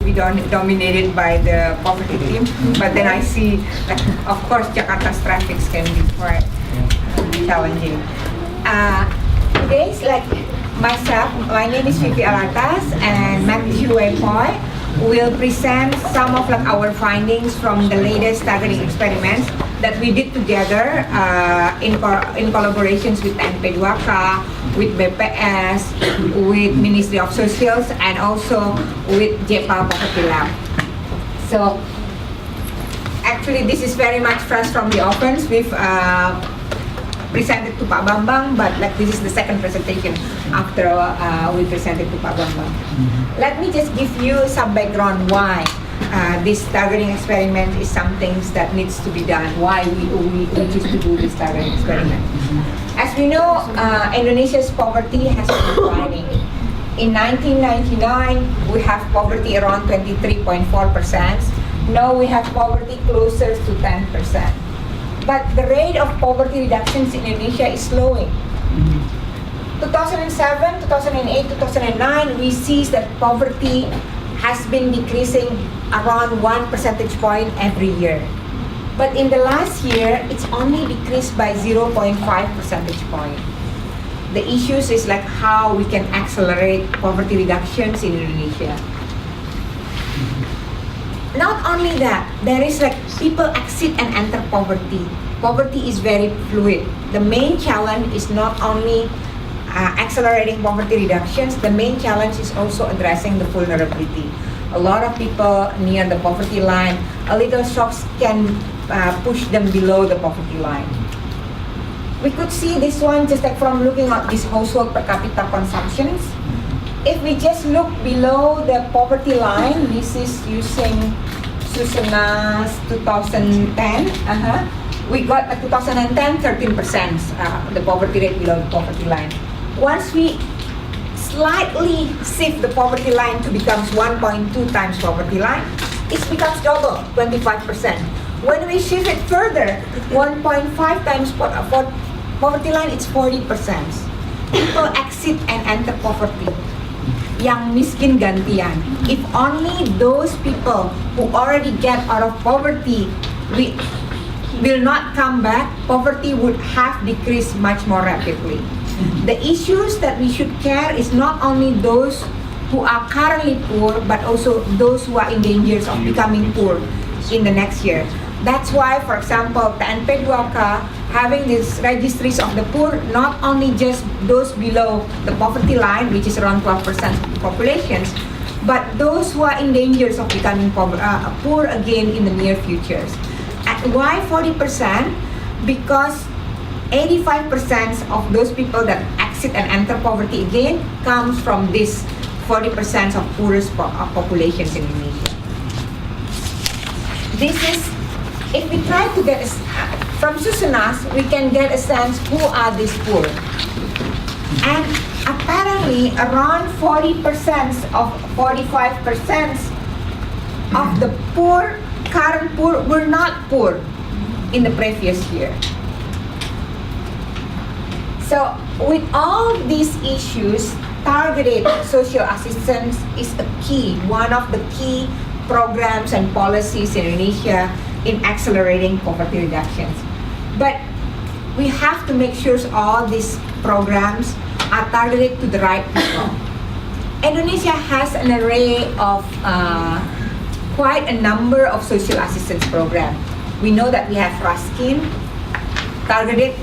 be dominated by the poverty team, but then I see, like, of course, Jakarta's traffic can be quite challenging. Today's like myself, my name is Vivi Alatas, and Matthew Wai-Poi will present some of like our findings from the latest targeting experiments that we did together in collaborations with NP2K, with BPS, with Ministry of Socials, and also with JPAL Poverty Lab. So actually this is very much fresh from the ovens. We've presented to Pak Bambang, but like this is the second presentation after we presented to Pak Bambang. Let me just give you some background why this targeting experiment is something that needs to be done, why we choose to do this targeting experiment. As we know, Indonesia's poverty has been declining. In 1999, we have poverty around 23.4%. Now we have poverty closer to 10%. But the rate of poverty reductions in Indonesia is slowing. 2007, 2008, 2009, we see that poverty has been decreasing around 1 percentage point every year. But in the last year, it's only decreased by 0.5 percentage point. The issues is like how we can accelerate poverty reductions in Indonesia. Not only that, there is like people exit and enter poverty. Poverty is very fluid. The main challenge is not only accelerating poverty reductions, the main challenge is also addressing the vulnerability. A lot of people near the poverty line, a little shocks can push them below the poverty line. We could see this one just like from looking at this household per capita consumptions. If we just look below the poverty line, this is using Susuna's 2010. We got a 2010 13% the poverty rate below the poverty line. Once we slightly shift the poverty line to becomes 1.2 times poverty line, it becomes double, 25%. When we shift it further, 1.5 times poverty line, it's 40%. People exit and enter poverty. Yang miskin gantian. If only those people who already get out of poverty will not come back, poverty would have decreased much more rapidly. The issues that we should care is not only those who are currently poor, but also those who are in danger of becoming poor in the next year. That's why, for example, the NP2K having these registries of the poor, not only just those below the poverty line, which is around 12% of the populations, but those who are in danger of becoming poor again in the near futures. And why 40%? Because 85% of those people that exit and enter poverty again comes from this 40% of poorest populations in Indonesia. This is, if we try to get from Susunas, we can get a sense who are these poor. And apparently around 40% of 45% of the poor, current poor, were not poor in the previous year. So with all these issues, targeted social assistance is a key, one of the key programs and policies in Indonesia in accelerating poverty reductions. But we have to make sure all these programs are targeted to the right people. Indonesia has an array of quite a number of social assistance programs. We know that we have Raskin, targeted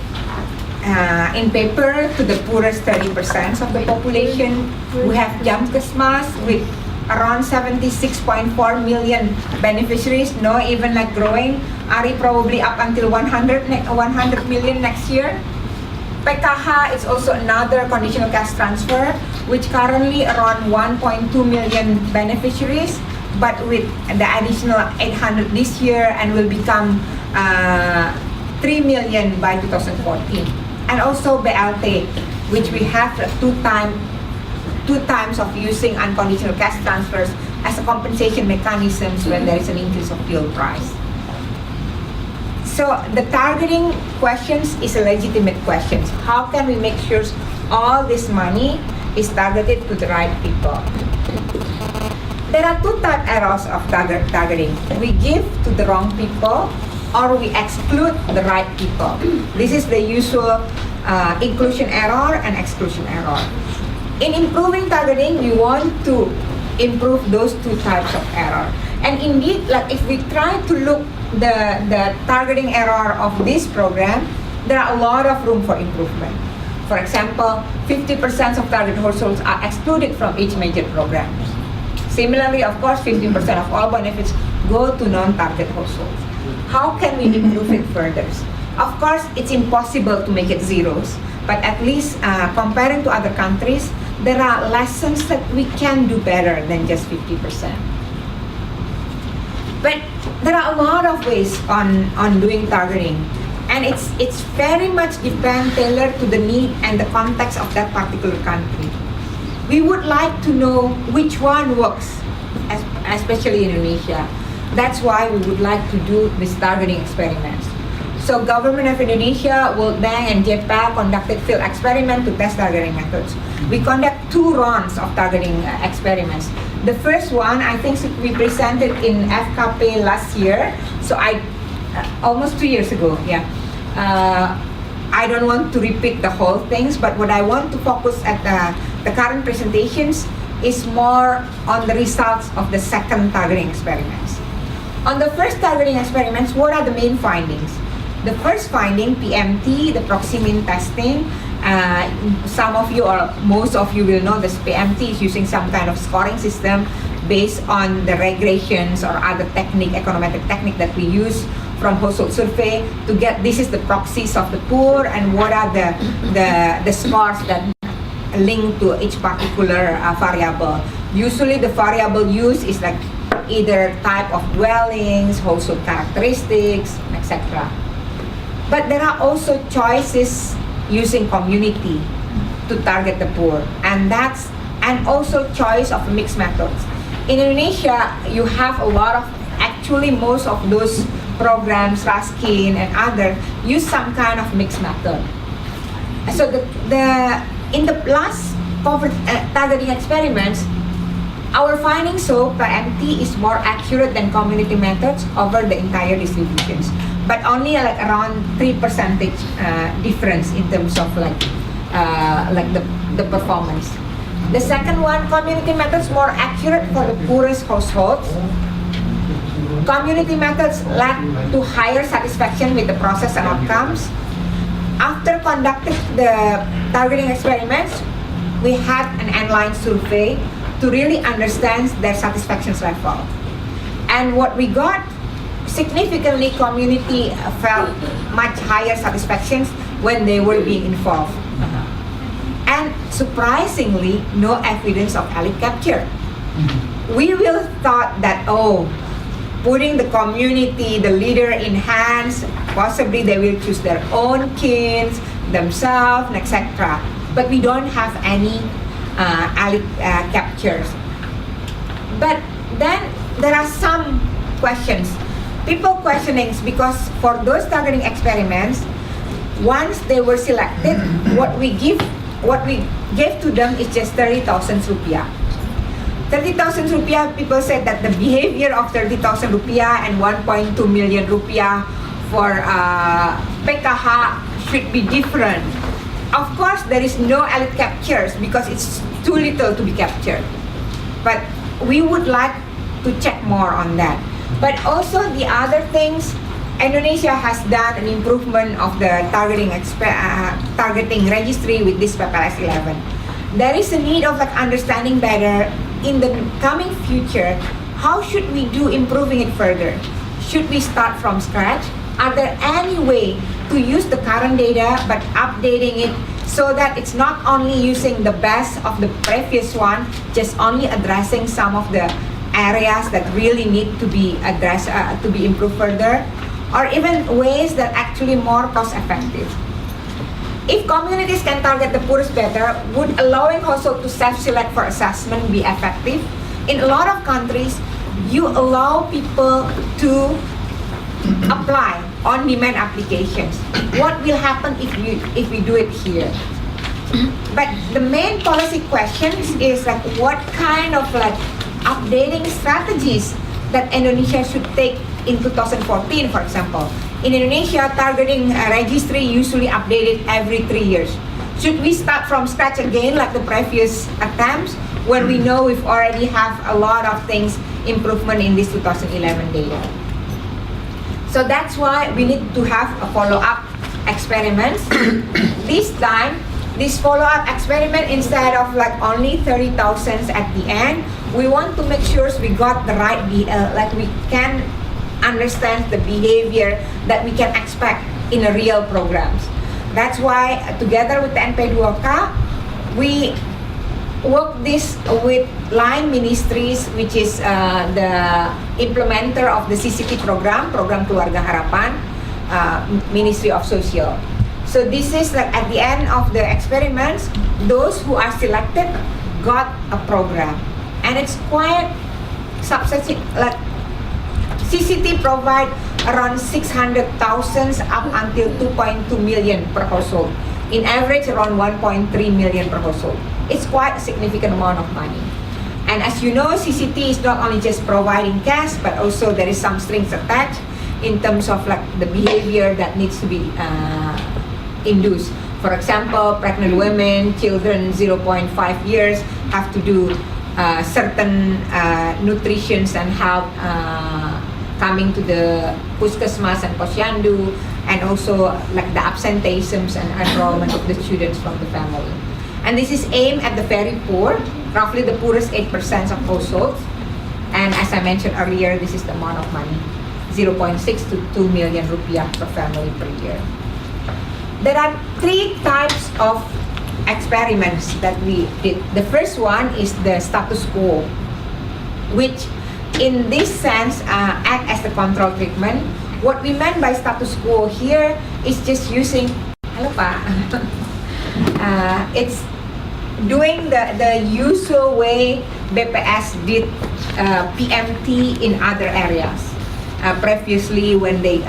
in paper to the poorest 30% of the population. We have Jamkesmas with around 76.4 million beneficiaries, no even like growing. ARI probably up until 100 million next year. PKH is also another conditional cash transfer, which currently around 1.2 million beneficiaries, but with the additional 800 this year and will become 3 million by 2014. And also BLT, which we have two times of using unconditional cash transfers as a compensation mechanisms when there is an increase of fuel price. So the targeting questions is a legitimate question. How can we make sure all this money is targeted to the right people? there are two type errors of targeting. We give to the wrong people, or we exclude the right people. This is the usual inclusion error and exclusion error. In improving targeting, we want to improve those two types of error. And indeed, like if we try to look the targeting error of this program, there are a lot of room for improvement. For example, 50% of target households are excluded from each major program. Similarly, of course, 15% of all benefits go to non-target households. How can we improve it further? Of course, it's impossible to make it zeros, but at least comparing to other countries, there are lessons that we can do better than just 50%. But there are a lot of ways on doing targeting, and it's very much tailored to the need and the context of that particular country. We would like to know which one works, especially in Indonesia. That's why we would like to do these targeting experiments. So Government of Indonesia, World Bank, and JPAC conducted field experiment to test targeting methods. We conduct 2 rounds of targeting experiments. The first one, I think we presented in FKP last year. So almost 2 years ago, yeah. I don't want to repeat the whole things, but what I want to focus at the current presentations is more on the results of the second targeting experiments. On the first targeting experiments, what are the main findings? The first finding, PMT, the proximity testing, some of you or most of you will know this PMT is using some kind of scoring system based on the regressions or other technique, econometric technique that we use from household survey to get this is the proxies of the poor and what are the scores that link to each particular variable. Usually the variable used is like either type of dwellings, household characteristics, etc. But there are also choices using community to target the poor, and also choice of mixed methods. In Indonesia, you have a lot of, actually most of those programs, Raskin and other, use some kind of mixed method. So in the last targeting experiments, our findings show PMT is more accurate than community methods over the entire distributions, but only like around 3% difference in terms of like the performance. The second one, community methods more accurate for the poorest households. Community methods led to higher satisfaction with the process and outcomes. After conducting the targeting experiments, we had an online survey to really understand their satisfaction level. And what we got, significantly community felt much higher satisfactions when they were being involved. And surprisingly, no evidence of elite capture. We will thought that, putting the community, the leader in hands, possibly they will choose their own kids, themselves, etc. But we don't have any elite captures. But then there are some questions. People questioning because for those targeting experiments, once they were selected, what we gave to them is just 30,000 rupiah. 30,000 rupiah, people said that the behavior of 30,000 rupiah and 1.2 million rupiah for PKH should be different. Of course, there is no elite captures because it's too little to be captured. But we would like to check more on that. But also the other things, Indonesia has done an improvement of the targeting registry with this PPLS 11. There is a need of understanding better in the coming future, how should we do improving it further? Should we start from scratch? Are there any way to use the current data but updating it so that it's not only using the best of the previous one, just only addressing some of the areas that really need to be addressed, to be improved further, or even ways that actually more cost effective? If communities can target the poorest better, would allowing households to self-select for assessment be effective? In a lot of countries, you allow people to apply on-demand applications. What will happen if we do it here? But the main policy questions is what kind of updating strategies that Indonesia should take in 2014, for example. In Indonesia, targeting registry usually updated every 3 years. Should we start from scratch again like the previous attempts, when we know we've already have a lot of things improvement in this 2011 data? So that's why we need to have a follow-up experiments. This time, this follow-up experiment, instead of like only 30,000 at the end, we want to make sure we got the right, like we can understand the behavior that we can expect in a real programs. That's why together with the NP2K, we work this with line ministries, which is the implementer of the CCT program Keluarga Harapan, Ministry of Social. So this is like at the end of the experiments, those who are selected got a program, and it's quite substantial. Like CCT provide around 600,000 up until 2.2 million per household. In average, around 1.3 million per household. It's quite a significant amount of money. And as you know, CCT is not only just providing cash, but also there is some strings attached in terms of like the behavior that needs to be induced. For example, pregnant women, children 0.5 years have to do certain nutrition and health coming to the puskesmas and posyandu, and also like the absenteeisms and enrollment of the students from the family. And this is aimed at the very poor, roughly the poorest 8% of households. And as I mentioned earlier, this is the amount of money, 0.6 to 2 million rupiah per family per year. There are 3 types of experiments that we did. The first one is the status quo, which in this sense act as the control treatment. What we meant by status quo here is just using, hello pa, it's doing the usual way BPS did PMT in other areas. Previously when they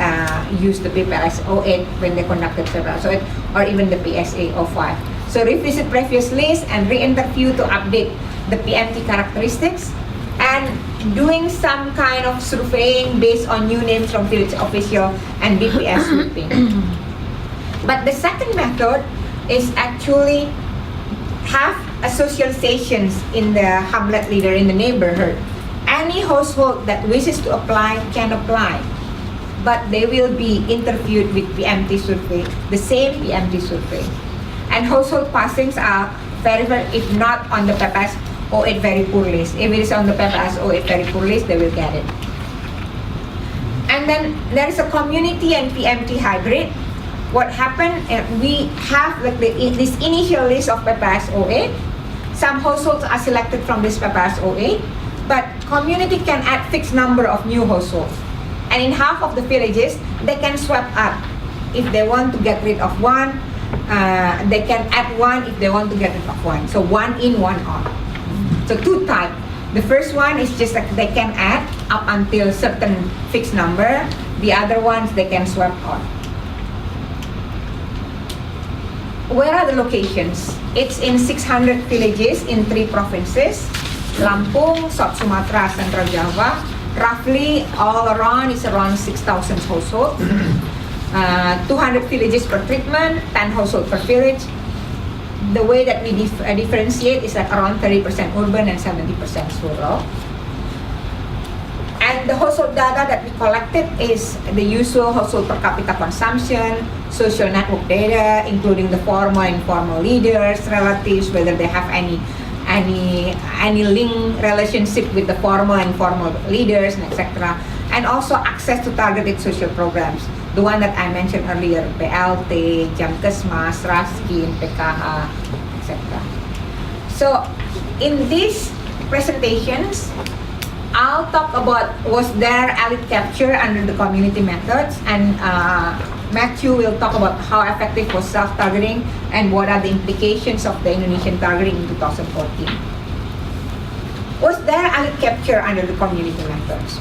used the BPS 08 when they conducted several, so or even the PSA 05. So revisit previous list and re-interview to update the PMT characteristics, and doing some kind of surveying based on new names from village official and BPS sweeping. But the second method is actually have a socializations in the hamlet leader, in the neighborhood. Any household that wishes to apply can apply, but they will be interviewed with PMT survey, the same PMT survey. And household passings are very, if not on the PPS 08 very poor list. If it is on the PPS 08 very poor list, they will get it. And then there is a community and PMT hybrid. What happened, we have like this initial list of PPS 08. Some households are selected from this PPS 08, but community can add fixed number of new households. And in half of the villages, they can swap up. If they want to get rid of one, they can add one if they want to get rid of one. So one in, one out. So 2 types. The first one is just like they can add up until certain fixed number. The other ones they can swap out. Where are the locations? It's in 600 villages in 3 provinces: Lampung, South Sumatra, Central Java. Roughly all around is around 6,000 households. 200 villages per treatment, 10 households per village. The way that we differentiate is like around 30% urban and 70% rural. And the household data that we collected is the usual household per capita consumption, social network data, including the formal and informal leaders, relatives, whether they have any link relationship with the formal and informal leaders, and etc. And also access to targeted social programs, the one that I mentioned earlier, PLT, Jamkesmas, Raskin, PKH, etc. So in these presentations, I'll talk about was there elite capture under the community methods, and Matthew will talk about how effective was self-targeting and what are the implications of the Indonesian targeting in 2014. Was there elite capture under the community methods?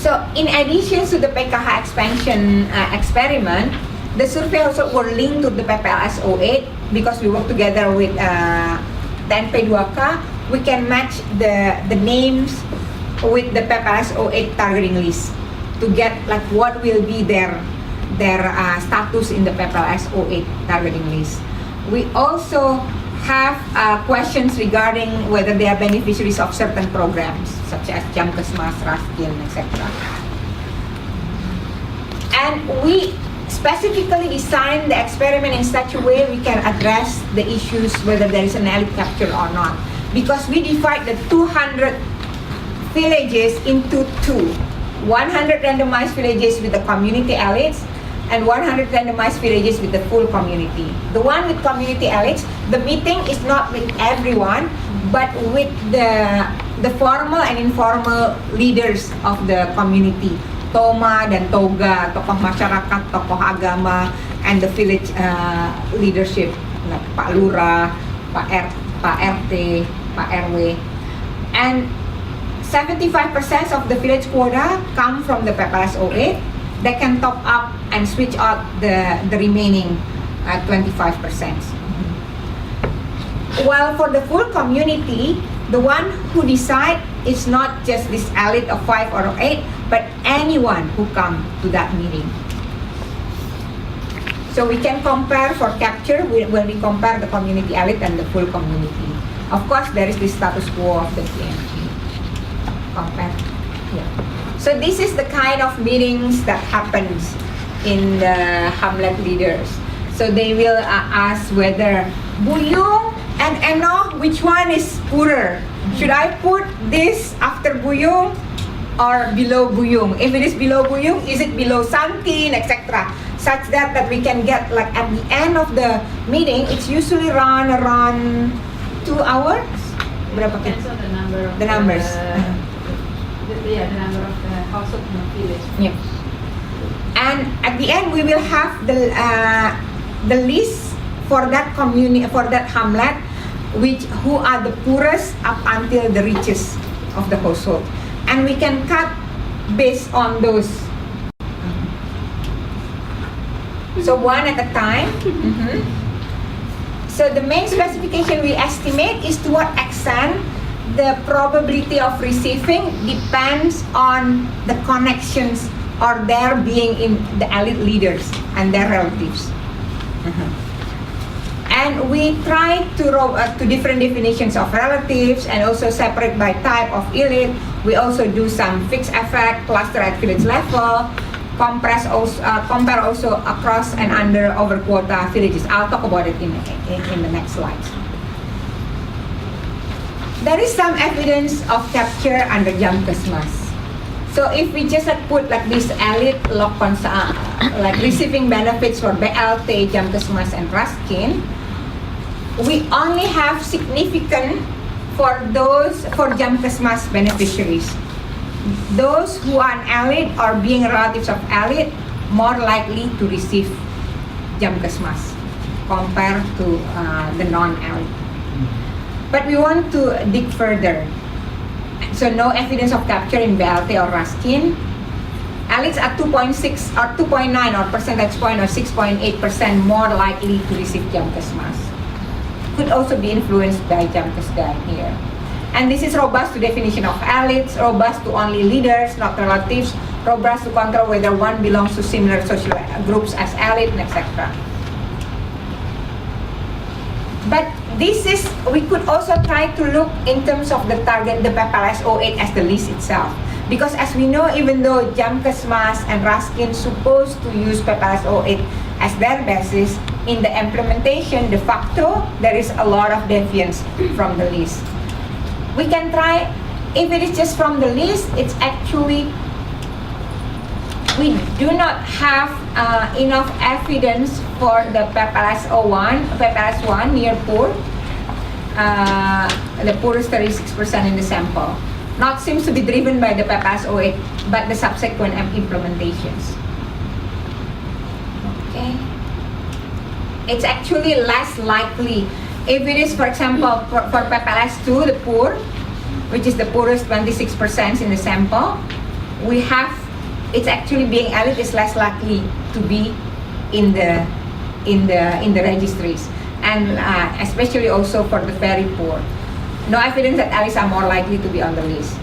So in addition to the PKH expansion experiment, the survey also were linked to the PPLS 08 because we work together with the NP2K. we can match the names with the PEPALS 08 targeting list to get like what will be their status in the PEPALS 08 targeting list. We also have questions regarding whether they are beneficiaries of certain programs such as Jamkesmas, Raskin, etc. And we specifically designed the experiment in such a way we can address the issues whether there is an elite capture or not. Because we divide the 200 villages into two. 100 randomized villages with the community elites and 100 randomized villages with the full community. The one with community elites, the meeting is not with everyone, but with the formal and informal leaders of the community. Toma dan Toga, tokoh masyarakat, tokoh agama, and the village leadership, like Pak Lurah, Pak RT, Pak RW. And 75% of the village quota come from the PEPALS 08. They can top up and switch out the remaining 25%. While for the full community, the one who decide is not just this elite of 5 or 8, but anyone who come to that meeting. So we can compare for capture when we compare the community elite and the full community. Of course, there is the status quo of the PMG. Compare. Yeah. So this is the kind of meetings that happens in the Hamlet leaders. So they will ask whether Buyung and Eno, which one is poorer? Should I put this after Buyung or below Buyung? If it is below Buyung, is it below Santin, etc. Such that we can get like at the end of the meeting, it's usually run around 2 hours. Depends on the number of the numbers. The number of the household in the village. Yeah. And at the end, we will have the list for that community, for that hamlet, who are the poorest up until the richest of the household, and we can cut based on those. So one at a time. So the main specification we estimate is to what extent the probability of receiving depends on the connections or their being in the elite leaders and their relatives. And we try to different definitions of relatives and also separate by type of elite. We also do some fixed effect, cluster at village level, compare also across and under over quota villages. I'll talk about it in the next slides. There is some evidence of capture under Jamkesmas. So if we just put like this elite like receiving benefits for BLT, Jamkesmas, and Raskin, we only have significant for Jamkesmas beneficiaries. Those who are an elite or being relatives of elite more likely to receive Jamkesmas compared to the non-elite. But we want to dig further. So no evidence of capture in BLT or Raskin. Elites at 2.6 or 2.9 or percentage point or 6.8% more likely to receive Jamkesmas. Could also be influenced by Jamkesda here. And this is robust to definition of elites, robust to only leaders, not relatives, robust to control whether one belongs to similar social groups as elite, etc. But this is, we could also try to look in terms of the target, the PEPALS 08 as the list itself. Because as we know, even though Jamkesmas and Raskin supposed to use PEPALS 08 as their basis, in the implementation, de facto, there is a lot of deviance from the list. We can try, if it is just from the list, it's actually, we do not have enough evidence for the PEPALS 1 near poor. The poorest 36% in the sample. Not seems to be driven by the PEPALS 08, but the subsequent implementations. Okay. It's actually less likely. If it is, for example, for PEPALS 2, the poor, which is the poorest 26% in the sample, we have, it's actually being elite is less likely to be in the registries, and especially also for the very poor. no evidence that elites are more likely to be on the list.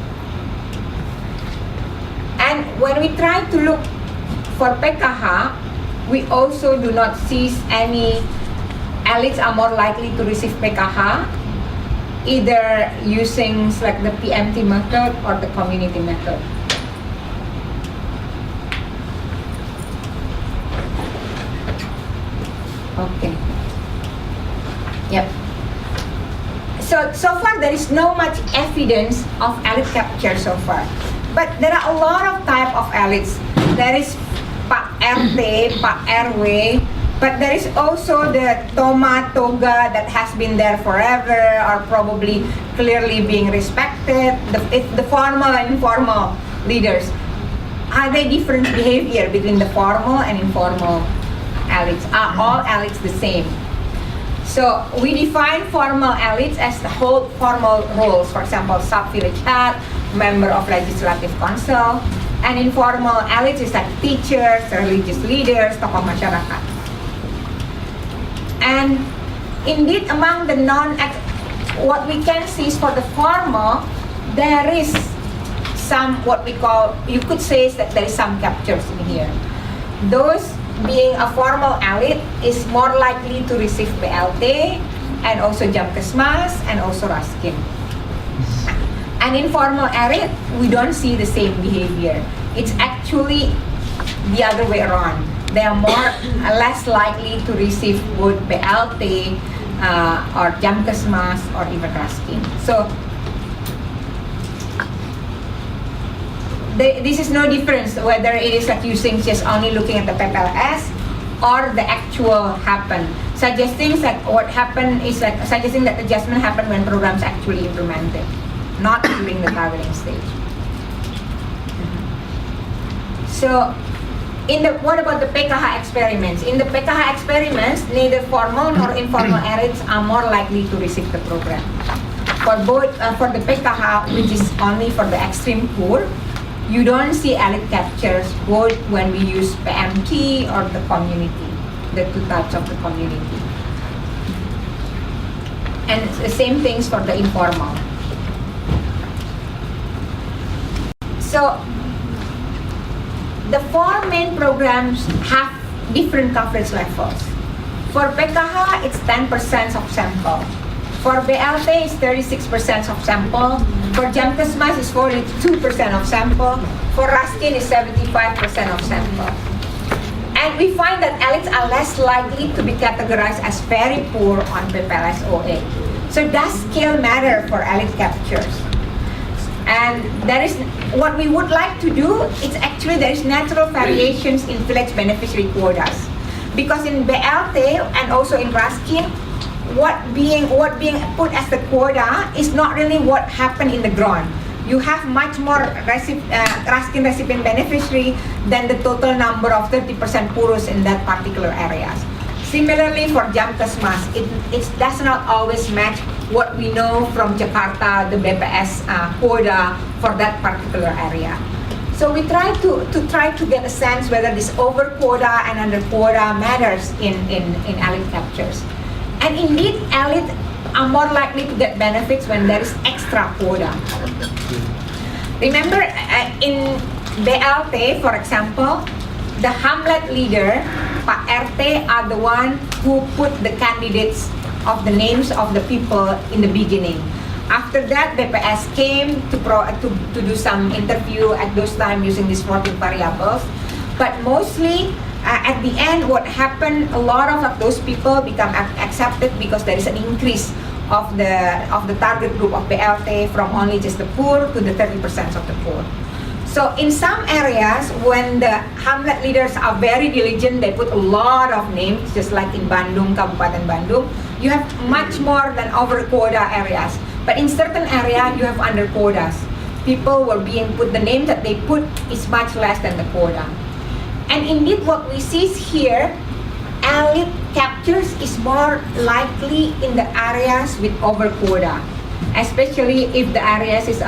And when we try to look for PKH, we also do not see any elites are more likely to receive PKH, either using like the PMT method or the community method. Okay. Yep. So far there is no much evidence of elite capture so far. But there are a lot of type of elites. There is Pak RT, Pak RW, but there is also the Toma Toga that has been there forever or probably clearly being respected. The formal and informal leaders. Are there different behavior between the formal and informal elites? Are all elites the same? So we define formal elites as the whole formal roles, for example, sub-village head, member of legislative council, and informal elites is like teachers, religious leaders, tokoh masyarakat. And indeed among the what we can see is for the formal, there is some what we call, you could say that there is some captures in here. Those being a formal elite is more likely to receive BLT and also Jamkesmas and also Raskin. An informal elite, we don't see the same behavior. It's actually the other way around. They are less likely to receive both BLT or Jamkesmas or even Raskin. So this is no difference whether it is like using just only looking at the PPLS or the actual happen. Suggesting that what happened is like suggesting that adjustment happened when programs actually implemented, not during the targeting stage. So what about the PKH experiments? In the PKH experiments, neither formal nor informal elites are more likely to receive the program. For both, for the PKH, which is only for the extreme poor, you don't see elite captures both when we use PMT or the community, the two types of the community. And it's the same things for the informal. So the four main programs have different coverage levels. For PKH, it's 10% of sample. For BLT, it's 36% of sample. For Jamkesmas, it's 42% of sample. For Raskin, it's 75% of sample. And we find that elites are less likely to be categorized as very poor on PPLS OA. So does scale matter for elite captures? And there is, what we would like to do, it's actually there is natural variations in village beneficiary quotas. Because in BLT and also in Raskin, what being put as the quota is not really what happened in the ground. You have much more Raskin recipient beneficiary than the total number of 30% purus in that particular areas. Similarly for Jamkesmas, it does not always match what we know from Jakarta, the BPS quota for that particular area. So we try to get a sense whether this over quota and under quota matters in elite captures. And indeed, elites are more likely to get benefits when there is extra quota. Remember, in BLT, for example, the Hamlet leader, Pak RT, are the one who put the candidates of the names of the people in the beginning. After that, BPS came to do some interview at those times using these 14 variables. But mostly, at the end, what happened, a lot of those people become accepted because there is an increase of the target group of BLT from only just the poor to the 30% of the poor. So in some areas, when the Hamlet leaders are very diligent, they put a lot of names, just like in Bandung, Kabupaten Bandung, you have much more than over quota areas. But in certain area, you have under quotas. People were being put, the name that they put is much less than the quota. And indeed, what we see here, elite captures is more likely in the areas with over quota, especially if the areas is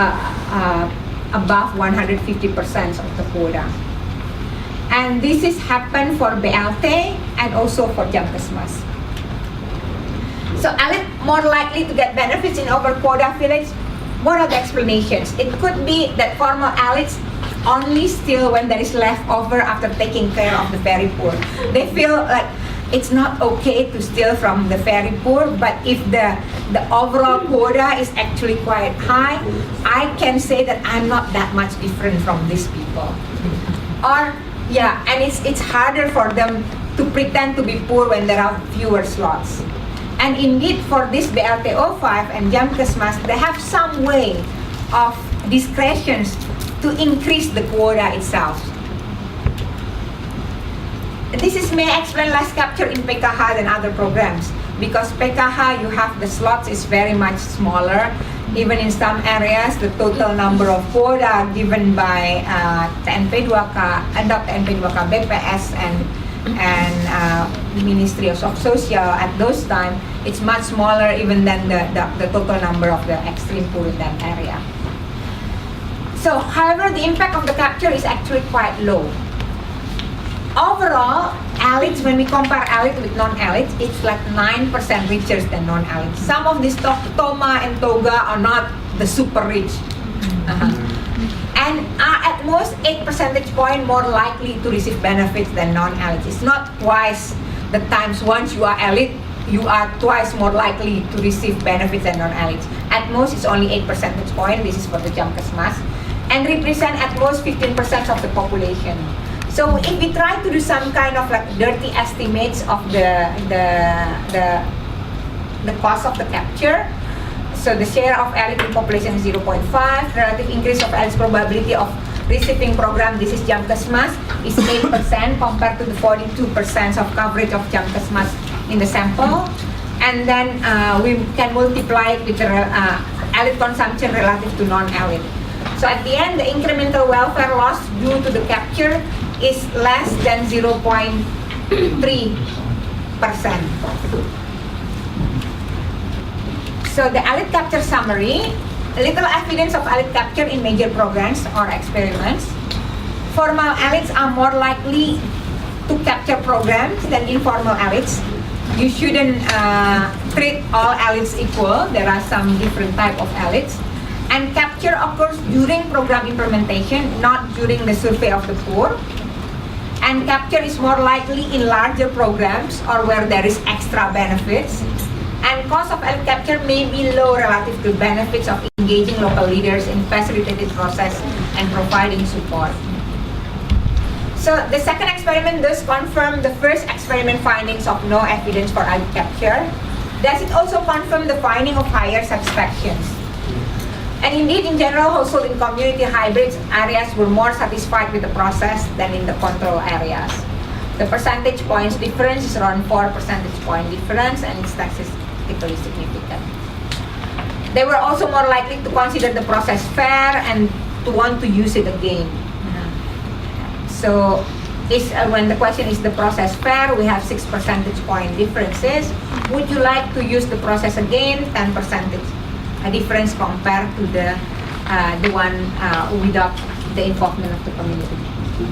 above 150% of the quota. And this is happened for BLT and also for Jamkesmas. So elite more likely to get benefits in over quota village. What are the explanations? It could be that formal elites only steal when there is leftover after taking care of the very poor. They feel like it's not okay to steal from the very poor, but if the overall quota is actually quite high, I can say that I'm not that much different from these people. Or, yeah, and it's harder for them to pretend to be poor when there are fewer slots. And indeed, for this BLTO 5 and Jamkesmas, they have some way of discretions to increase the quota itself. This may explain less capture in PKH than other programs, because PKH, you have the slots is very much smaller. Even in some areas, the total number of quota given by TNP2K, adopt TNP2K, BPS, and Ministry of Social at those times, it's much smaller even than the total number of the extreme poor in that area. So, however, the impact of the capture is actually quite low. Overall, elites, when we compare elite with non-elites, it's like 9% richer than non-elites. Some of these Toma and Toga are not the super rich. And are at most 8 percentage point more likely to receive benefits than non-elites. It's not twice the times once you are elite, you are twice more likely to receive benefits than non-elites. At most, it's only 8 percentage point. This is for the Jamkesmas. And represent at most 15% of the population. So if we try to do some kind of like dirty estimates of the cost of the capture, so the share of elite in population is 0.5, relative increase of elite's probability of receiving program, this is Jamkesmas, is 8% compared to the 42% of coverage of Jamkesmas in the sample. And then we can multiply it with the elite consumption relative to non-elite. So at the end, the incremental welfare loss due to the capture is less than 0.3%. So the elite capture summary, little evidence of elite capture in major programs or experiments. Formal elites are more likely to capture programs than informal elites. You shouldn't treat all elites equal. There are some different type of elites. And capture occurs during program implementation, not during the survey of the poor. And capture is more likely in larger programs or where there is extra benefits. And cost of elite capture may be low relative to benefits of engaging local leaders in facilitated process and providing support. So the second experiment does confirm the first experiment findings of no evidence for elite capture. Does it also confirm the finding of higher satisfactions? And indeed, in general, household in community hybrids areas were more satisfied with the process than in the control areas. The percentage points difference is around 4 percentage point difference, and it's statistically significant. They were also more likely to consider the process fair and to want to use it again. So, when the question is the process fair, we have 6 percentage point differences. Would you like to use the process again? 10 percentage difference compared to the one without the involvement of the community.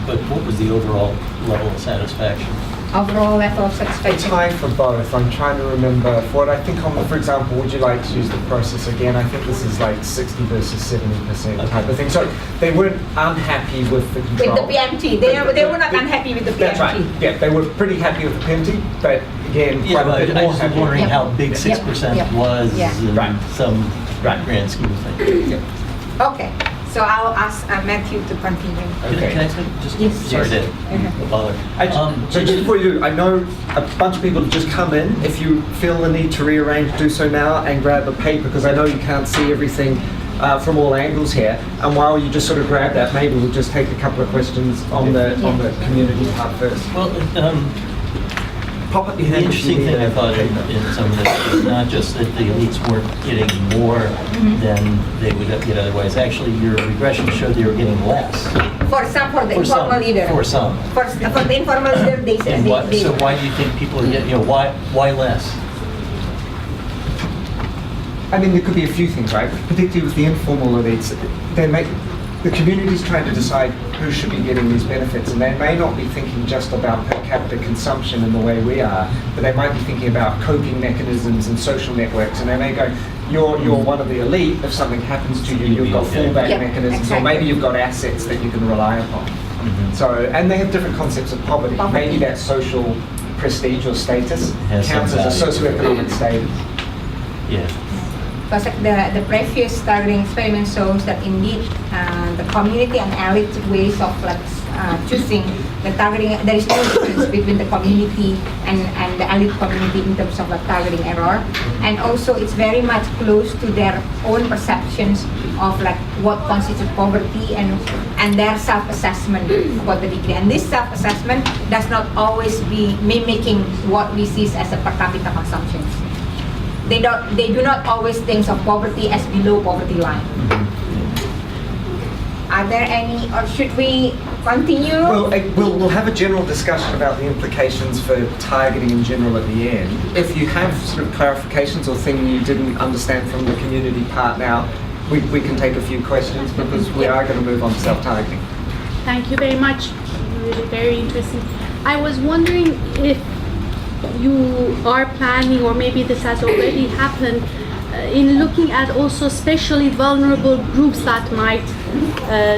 But what was the overall level of satisfaction? Overall level of It's satisfaction. high for both. I'm trying to remember. For what I think on, for example, would you like to use the process again? I think this is like 60 versus 70% type of thing. So they weren't unhappy with the control. With the PMT. They were not unhappy with the PMT. That's right. Yeah, they were pretty happy with the PMT, but again, Yeah, quite a bit but I more was happy. wondering Yep. how big Yep. 6% Yep. was Yeah. in Right. some Right. grand scheme of things. Yeah. Okay, so I'll ask Matthew to continue. Okay. Can I say, just, Yes. sorry to bother. So just before you do, I know a bunch of people have just come in. If you feel the need to rearrange, do so now and grab a paper, because I know you can't see everything from all angles here. And while you just sort of grab that, maybe we'll just take a couple of questions on the community part first. Well, Pop up your the hand. if interesting you need thing I a thought paper. in some of this is not just that the elites weren't getting more than they would get otherwise. Actually, your regression showed they were getting less. For some, for the informal leader. For some. For the informal leader, they said And they. so why do you think people are getting, why less? I mean, there could be a few things, right? Particularly with the informal elites, the community's trying to decide who should be getting these benefits, and they may not be thinking just about per capita consumption in the way we are, but they might be thinking about coping mechanisms and social networks, and they may go, you're one of the elite, if something happens to you, you've got fallback Yeah, mechanisms, exactly. or maybe you've got assets that you can rely upon. So, and they have different concepts of poverty. Poverty. Maybe that social prestige or status Has some counts as a value. socioeconomic status. Yeah. Because the previous targeting experiment shows that indeed the community and elite ways of choosing the targeting, there is no difference between the community and the elite community in terms of targeting error. And also it's very much close to their own perceptions of what constitutes poverty and their self-assessment about the degree. And this self-assessment does not always be mimicking what we see as a per capita consumption. They do not always think of poverty as below poverty line. Are there any, or should we continue? Well, we'll have a general discussion about the implications for targeting in general at the end. If you have sort of clarifications or things you didn't understand from the community part now, we can take a few questions because we are going to move on to self-targeting. Thank you very much. Really very interesting. I was wondering if you are planning, or maybe this has already happened, in looking at also especially vulnerable groups that might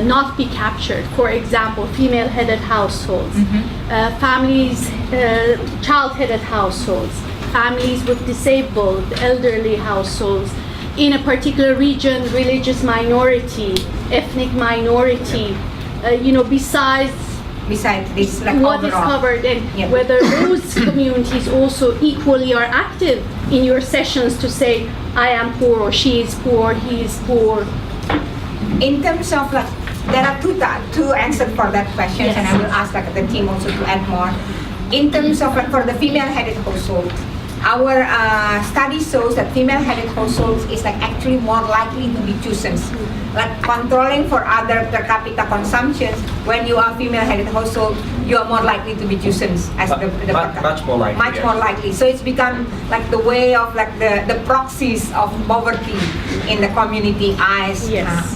not be captured. For example, female-headed households, families, child-headed households, families with disabled, elderly households, in a particular region, religious minority, ethnic minority, besides this, what is overall. covered, and Yeah. whether those communities also equally are active in your sessions to say, I am poor, or she is poor, he is poor. In terms of there are two answers for that question, Yes. and I will ask the team also to add more. In terms of for the female-headed household, our study shows that female-headed households is actually more likely to be chosen. Controlling for other per capita consumptions, when you are female-headed household, you are more likely to be chosen as the Much more likely. much more likely. So it's become the way of the proxies of poverty in the community eyes. Yes.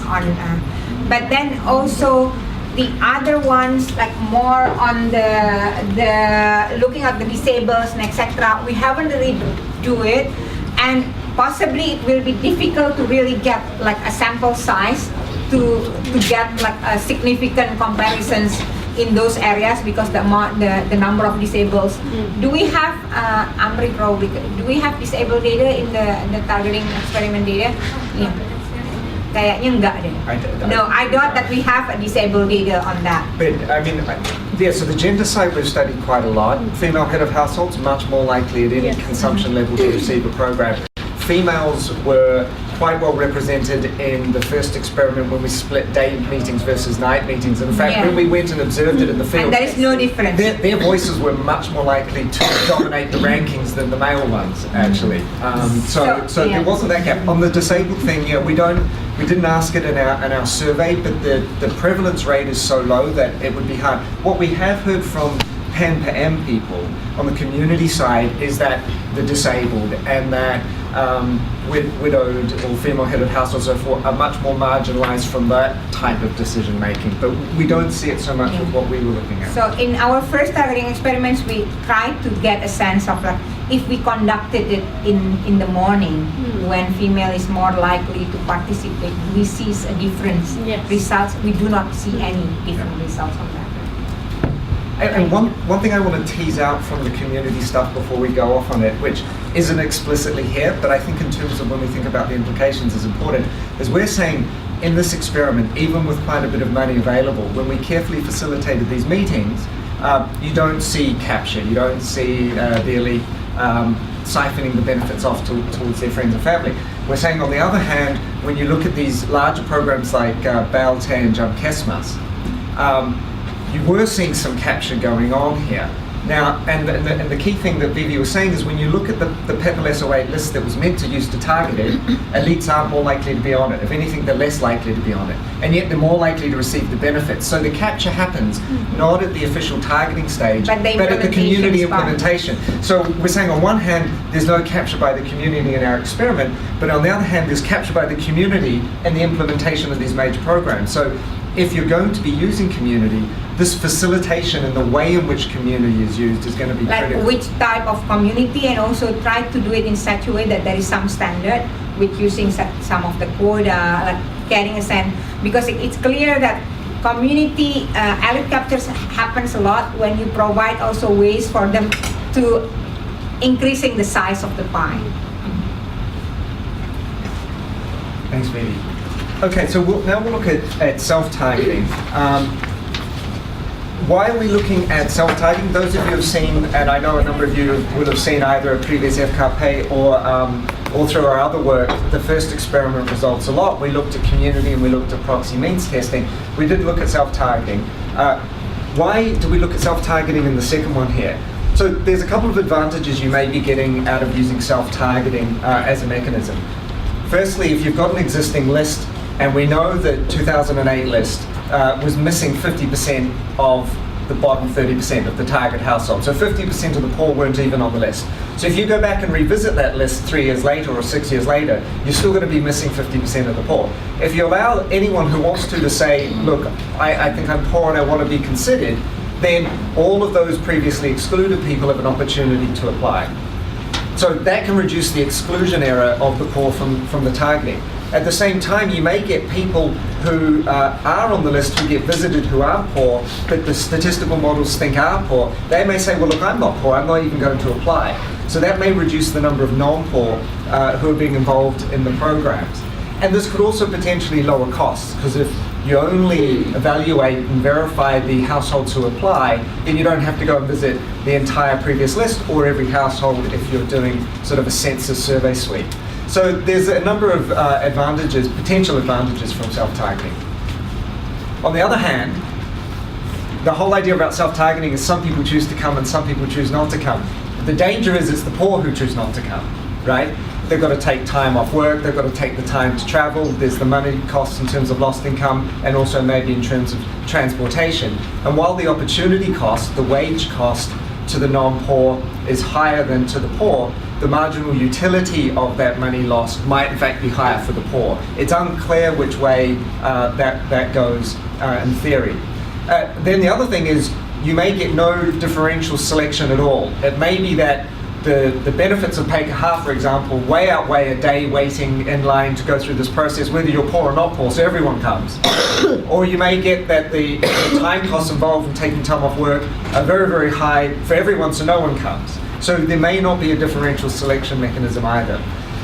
But then also the other ones more on the looking at the disabled and etc. We haven't really do it, and possibly it will be difficult to really get a sample size to get a significant comparisons in those areas because the number of disabled. Do we have Amri probably? Do we have disabled data in the targeting experiment data? Yeah. Kayaknya enggak deh. No, I doubt that we have a disabled data on that. But I mean, so the gender side we've studied quite a lot. Female head of households much more likely at any Yes. consumption level to receive a program. Females were quite well represented in the first experiment when we split day meetings versus night meetings. And in fact, Yeah. when we went and observed it in the field, And there is no difference. their voices were much more likely to dominate the rankings than the male ones, actually. So So, yeah. there wasn't that gap. On the disabled thing, we didn't ask it in our survey, but the prevalence rate is so low that it would be hard. What we have heard from PAN per M people on the community side is that the disabled and that widowed or female-headed households are much more marginalized from that type of decision making, but we don't see it so much with what we were looking at. So in our first targeting experiments, we tried to get a sense of if we conducted it in the morning when female is more likely to participate, we see a difference. Yes. Results, we do not see any different results on that. And one thing I want to tease out from the community stuff before we go off on it, which isn't explicitly here, but I think in terms of when we think about the implications is important, is we're saying in this experiment, even with quite a bit of money available, when we carefully facilitated these meetings, you don't see capture, you don't see the elite siphoning the benefits off towards their friends and family. We're saying on the other hand, when you look at these larger programs like BALT and Jump Kesmas, you were seeing some capture going on here. Now, and the key thing that Vivi was saying is when you look at the PEPAL SO8 list that was meant to use to target it, elites aren't more likely to be on it. If anything, they're less likely to be on it. And yet they're more likely to receive the benefits. So the capture happens not at the official targeting stage, But the at the community implementation implementation. So we're saying on one hand, there's no capture by the community in our experiment, but on the other hand, there's capture by the community and the implementation of these major programs. So if you're going to be using community, this facilitation and the way in which community is used is going to be Like critical. which type of community, and also try to do it in such a way that there is some standard with using some of the quota, like getting a sense, because it's clear that community elite captures happens a lot when you provide also ways for them to increasing the size of the pie. Thanks, Vivi. Okay, so now we'll look at self-targeting. Why are we looking at self-targeting? Those of you have seen, and I know a number of you will have seen either a previous FKP or through our other work, the first experiment results a lot. We looked at community and we looked at proxy means testing. We did look at self-targeting. Why do we look at self-targeting in the second one here? So there's a couple of advantages you may be getting out of using self-targeting as a mechanism. Firstly, if you've got an existing list, and we know that 2008 list was missing 50% of the bottom 30% of the target household. So 50% of the poor weren't even on the list. So if you go back and revisit that list 3 years later or 6 years later, you're still going to be missing 50% of the poor. If you allow anyone who wants to say, look, I think I'm poor and I want to be considered, then all of those previously excluded people have an opportunity to apply. So that can reduce the exclusion error of the poor from the targeting. At the same time, you may get people who are on the list who get visited who are poor, but the statistical models think are poor. They may say, well, look, I'm not poor, I'm not even going to apply. So that may reduce the number of non-poor who are being involved in the programs. And this could also potentially lower costs, because if you only evaluate and verify the households who apply, then you don't have to go and visit the entire previous list or every household if you're doing sort of a census survey suite. So there's a number of advantages, potential advantages from self-targeting. On the other hand, the whole idea about self-targeting is some people choose to come and some people choose not to come. The danger is it's the poor who choose not to come, right? They've got to take time off work, they've got to take the time to travel, there's the money costs in terms of lost income, and also maybe in terms of transportation. And while the opportunity cost, the wage cost to the non-poor is higher than to the poor, the marginal utility of that money lost might in fact be higher for the poor. It's unclear which way that goes in theory. Then the other thing is you may get no differential selection at all. It may be that the benefits of pay half, for example, way outweigh a day waiting in line to go through this process, whether you're poor or not poor, so everyone comes. Or you may get that the time costs involved in taking time off work are very, very high for everyone, so no one comes. So there may not be a differential selection mechanism either.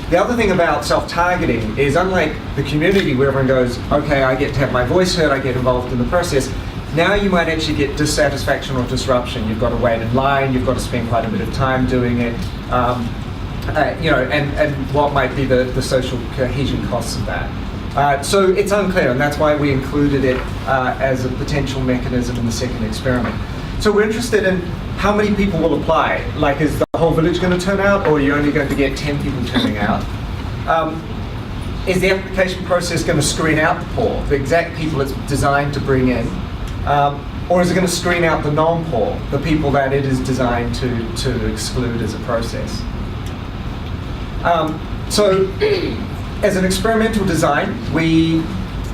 The other thing about self-targeting is, unlike the community where everyone goes, okay, I get to have my voice heard, I get involved in the process, now you might actually get dissatisfaction or disruption. You've got to wait in line, you've got to spend quite a bit of time doing it, and what might be the social cohesion costs of that. So it's unclear, and that's why we included it as a potential mechanism in the second experiment. So we're interested in how many people will apply. Like, is the whole village going to turn out, or are you only going to get 10 people turning out? Is the application process going to screen out the poor, the exact people it's designed to bring in? Or is it going to screen out the non-poor, the people that it is designed to exclude as a process? So, as an experimental design, we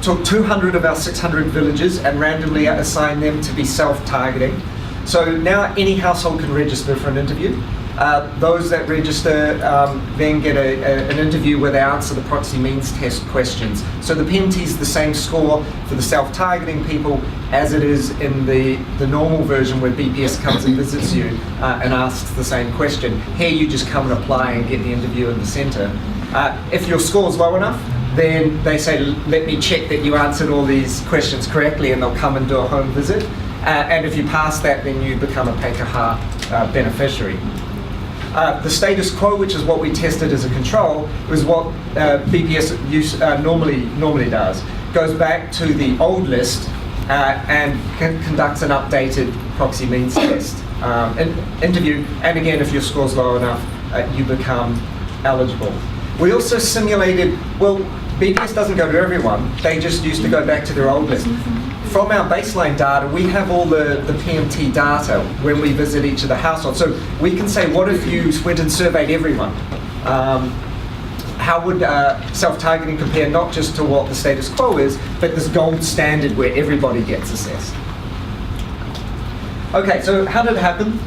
took 200 of our 600 villages and randomly assigned them to be self-targeting. So now any household can register for an interview. Those that register then get an interview where they answer the proxy means test questions. So the PMT is the same score for the self-targeting people as it is in the normal version where BPS comes and visits you and asks the same question. Here you just come and apply and get the interview in the centre. If your score's low enough, then they say, let me check that you answered all these questions correctly, and they'll come and do a home visit. And if you pass that, then you become a PKH beneficiary. The status quo, which is what we tested as a control, was what BPS normally does. Goes back to the old list and conducts an updated proxy means test interview. And again, if your score's low enough, you become eligible. We also simulated, well, BPS doesn't go to everyone. They just used to go back to their old list. From our baseline data, we have all the PMT data when we visit each of the households. So we can say, what if you went and surveyed everyone? how would self-targeting compare not just to what the status quo is, but this gold standard where everybody gets assessed. Okay, so how did it happen?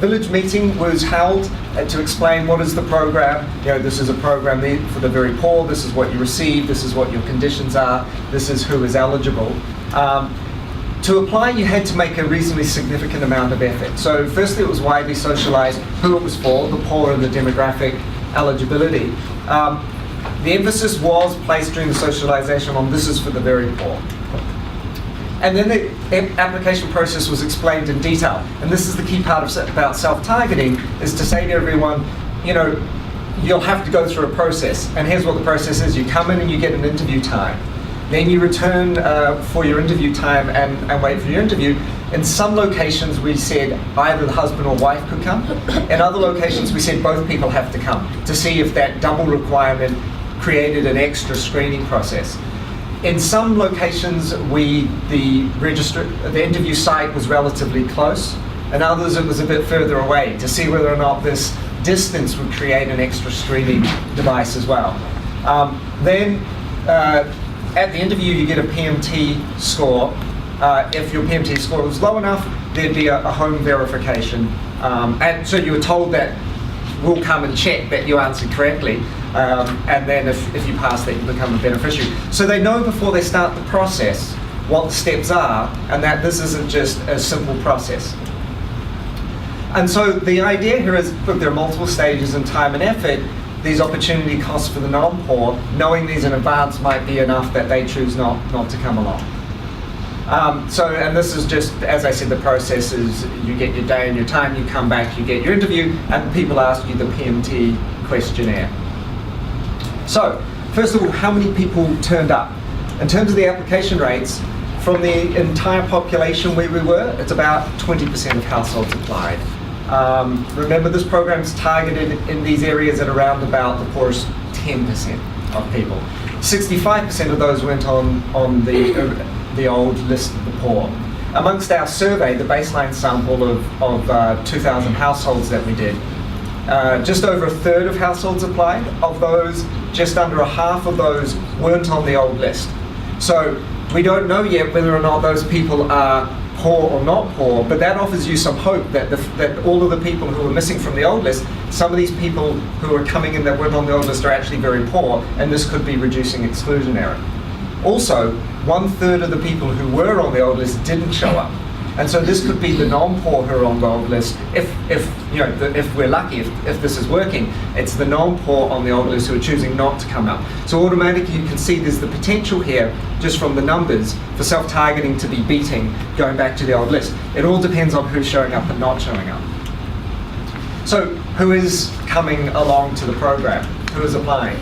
Village meeting was held to explain what is the program. You know, this is a program for the very poor, this is what you receive, this is what your conditions are, this is who is eligible. To apply, you had to make a reasonably significant amount of effort. So firstly, it was widely socialized who it was for, the poor and the demographic eligibility. The emphasis was placed during the socialization on this is for the very poor. And then the application process was explained in detail. And this is the key part about self-targeting, is to say to everyone, you know, you'll have to go through a process. And here's what the process is. You come in and you get an interview time. Then you return for your interview time and wait for your interview. In some locations we said either the husband or wife could come. In other locations we said both people have to come to see if that double requirement created an extra screening process. In some locations the interview site was relatively close. In others it was a bit further away to see whether or not this distance would create an extra screening device as well. Then at the interview you get a PMT score. If your PMT score was low enough, there'd be a home verification. And so you were told that we'll come and check that you answered correctly. And then if you pass that, you become a beneficiary. So they know before they start the process what the steps are, and that this isn't just a simple process. And so the idea here is, look, there are multiple stages in time and effort. These opportunity costs for the non-poor, knowing these in advance might be enough that they choose not to come along. And this is just, as I said, the process is you get your day and your time, you come back, you get your interview, and people ask you the PMT questionnaire. So, first of all, how many people turned up? In terms of the application rates, from the entire population where we were, it's about 20% of households applied. Remember, this program's targeted in these areas at around about the poorest 10% of people. 65% of those went on the old list of the poor. Amongst our survey, the baseline sample of 2,000 households that we did, just over a third of households applied. Of those, just under a half of those weren't on the old list. So we don't know yet whether or not those people are poor or not poor, but that offers you some hope that that all of the people who are missing from the old list, some of these people who are coming in that weren't on the old list are actually very poor, and this could be reducing exclusion error. Also, 1/3 of the people who were on the old list didn't show up. And so this could be the non-poor who are on the old list. If we're lucky, if this is working, it's the non-poor on the old list who are choosing not to come up. So automatically you can see there's the potential here, just from the numbers, for self-targeting to be beating going back to the old list. It all depends on who's showing up and not showing up. So who is coming along to the program? Who is applying?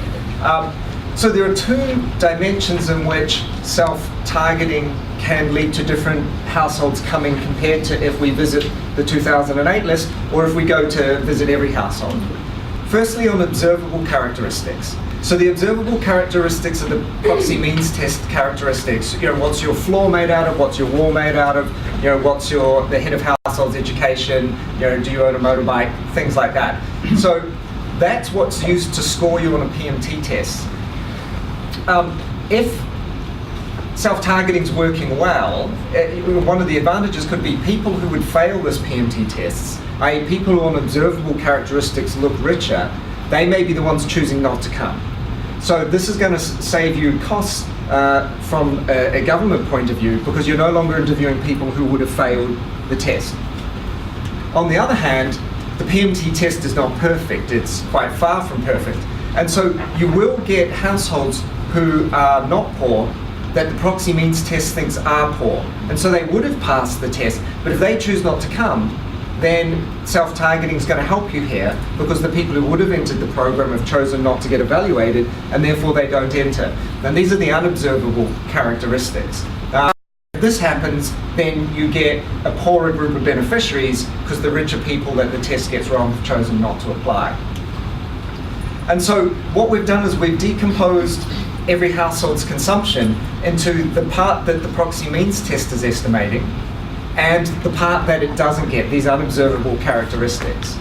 So there are two dimensions in which self-targeting can lead to different households coming compared to if we visit the 2008 list or if we go to visit every household. Firstly, on observable characteristics. So the observable characteristics are the proxy means test characteristics. You know, what's your floor made out of? What's your wall made out of? You know, what's the head of household's education? You know, do you own a motorbike? Things like that. So that's what's used to score you on a PMT test. If self-targeting is working well, one of the advantages could be people who would fail this PMT tests, i.e. people who on observable characteristics look richer, they may be the ones choosing not to come. So this is going to save you costs from a government point of view, because you're no longer interviewing people who would have failed the test. On the other hand, the PMT test is not perfect. It's quite far from perfect. And so you will get households who are not poor that the proxy means test thinks are poor. And so they would have passed the test, but if they choose not to come, then self-targeting is going to help you here, because the people who would have entered the program have chosen not to get evaluated, and therefore they don't enter. And these are the unobservable characteristics. If this happens, then you get a poorer group of beneficiaries, because the richer people that the test gets wrong have chosen not to apply. And so what we've done is we've decomposed every household's consumption into the part that the proxy means test is estimating and the part that it doesn't get, these unobservable characteristics.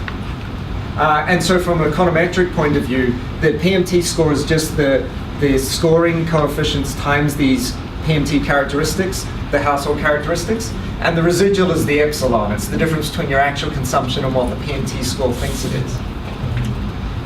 And so from an econometric point of view, the PMT score is just the scoring coefficients times these PMT characteristics, the household characteristics, and the residual is the epsilon. It's the difference between your actual consumption and what the PMT score thinks it is.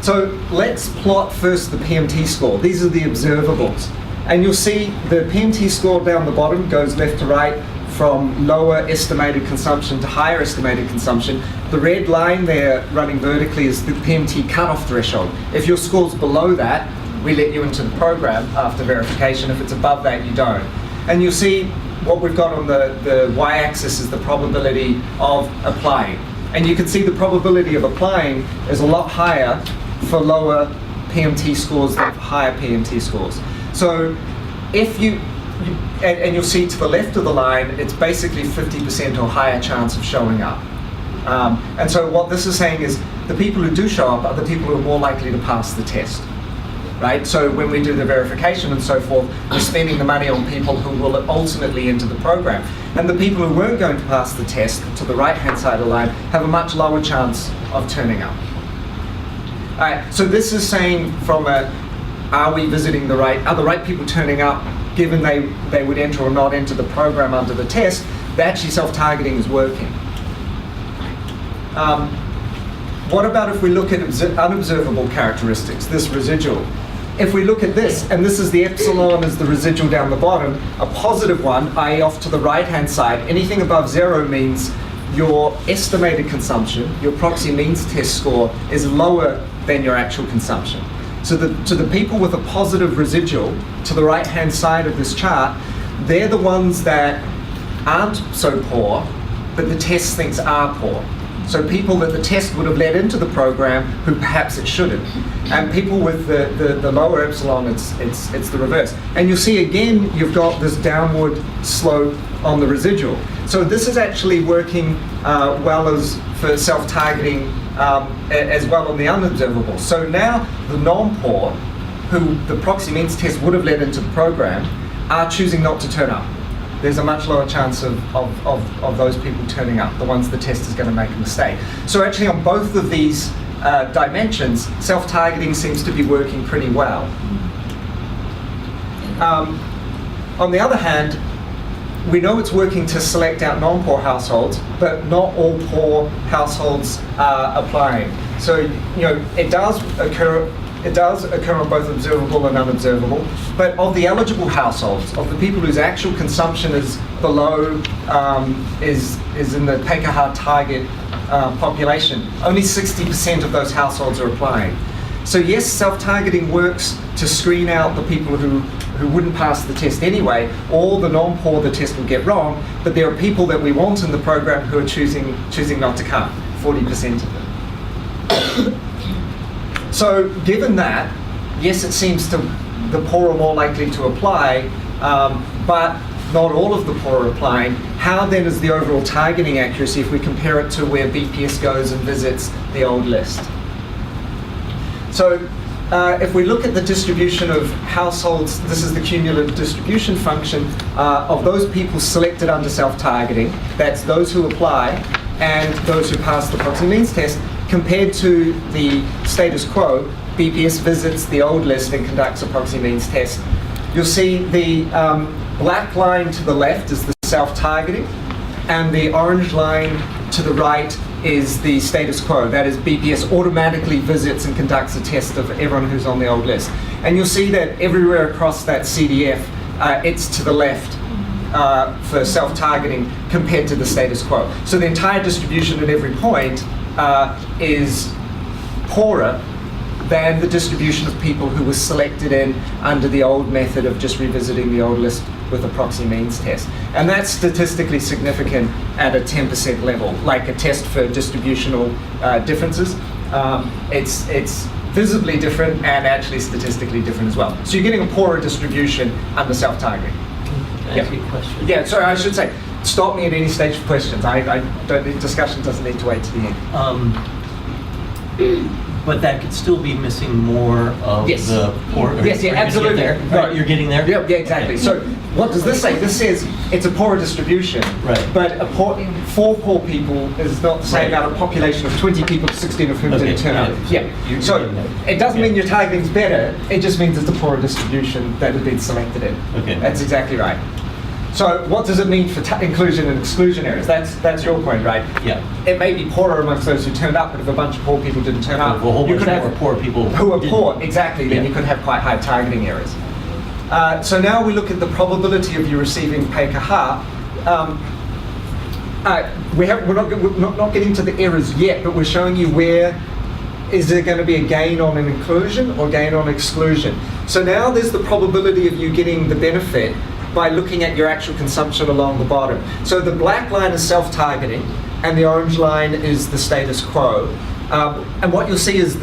So let's plot first the PMT score. These are the observables. And you'll see the PMT score down the bottom goes left to right from lower estimated consumption to higher estimated consumption. The red line there running vertically is the PMT cutoff threshold. If your score's below that, we let you into the program after verification. If it's above that, you don't. And you'll see what we've got on the y-axis is the probability of applying. And you can see the probability of applying is a lot higher for lower PMT scores than for higher PMT scores. So if and you'll see to the left of the line, it's basically 50% or higher chance of showing up. And so what this is saying is the people who do show up are the people who are more likely to pass the test. Right? So when we do the verification and so forth, we're spending the money on people who will ultimately enter the program. And the people who weren't going to pass the test, to the right-hand side of the line, have a much lower chance of turning up. All right, so this is saying from are we visiting the right, are the right people turning up, given they would enter or not enter the program under the test, that actually self-targeting is working. What about if we look at unobservable characteristics, this residual? If we look at this, and this is the epsilon as the residual down the bottom, a positive one, i.e. off to the right-hand side, anything above 0 means your estimated consumption, your proxy means test score, is lower than your actual consumption. So to the people with a positive residual, to the right-hand side of this chart, they're the ones that aren't so poor, but the test thinks are poor. So people that the test would have let into the program who perhaps it shouldn't. And people with the lower epsilon, it's the reverse. And you'll see again, you've got this downward slope on the residual. So this is actually working well as for self-targeting as well on the unobservable. So now the non-poor, who the proxy means test would have let into the program, are choosing not to turn up. There's a much lower chance of those people turning up, the ones the test is going to make a mistake. So actually on both of these dimensions, self-targeting seems to be working pretty well. On the other hand, we know it's working to select out non-poor households, but not all poor households are applying. So, you know, it does occur on both observable and unobservable, but of the eligible households, of the people whose actual consumption is below, is in the Pekahar target population, only 60% of those households are applying. So yes, self-targeting works to screen out the people who wouldn't pass the test anyway, or the non-poor the test will get wrong, but there are people that we want in the program who are choosing not to come, 40% of them. So given that, yes, it seems the poor are more likely to apply, but not all of the poor are applying. How then is the overall targeting accuracy if we compare it to where BPS goes and visits the old list? So if we look at the distribution of households, this is the cumulative distribution function of those people selected under self-targeting, that's those who apply and those who pass the proxy means test, compared to the status quo, BPS visits the old list and conducts a proxy means test. You'll see the black line to the left is the self-targeting, and the orange line to the right is the status quo. That is, BPS automatically visits and conducts a test of everyone who's on the old list. And you'll see that everywhere across that CDF, it's to the left for self-targeting compared to the status quo. So the entire distribution at every point is poorer than the distribution of people who were selected in under the old method of just revisiting the old list with a proxy means test. And that's statistically significant at a 10% level, like a test for distributional differences. It's visibly different and actually statistically different as well. So you're getting a poorer distribution under self-targeting. Can I ask you a question? Yeah, sorry, I should say, stop me at any stage for questions. The discussion doesn't need to wait to the end. But that could still be missing more of Yes. the poor. Yes, yeah, Are you gonna absolutely. get there? Right. You're getting there? Yeah, exactly. Okay. So what does this say? This says it's a poorer distribution. Right. But for poor people is not the same Right. out of a population of 20 people, 16 of whom Okay, didn't turn yeah. up. Yeah. You're So getting that. it doesn't Yeah. mean your targeting's better. It just means it's a poorer distribution that has been selected in. Okay. That's exactly right. So what does it mean for inclusion and exclusion areas? That's your point, right? Yeah. It may be poorer amongst those who turned up, but if a bunch of poor people didn't turn up, If a whole you bunch could more have poor people who are didn't- poor, exactly, then Yeah. you could have quite high targeting areas. So now we look at the probability of you receiving pay kaha. We're not getting to the errors yet, but we're showing you where is there going to be a gain on an inclusion or gain on exclusion. So now there's the probability of you getting the benefit by looking at your actual consumption along the bottom. So the black line is self-targeting, and the orange line is the status quo. And what you'll see is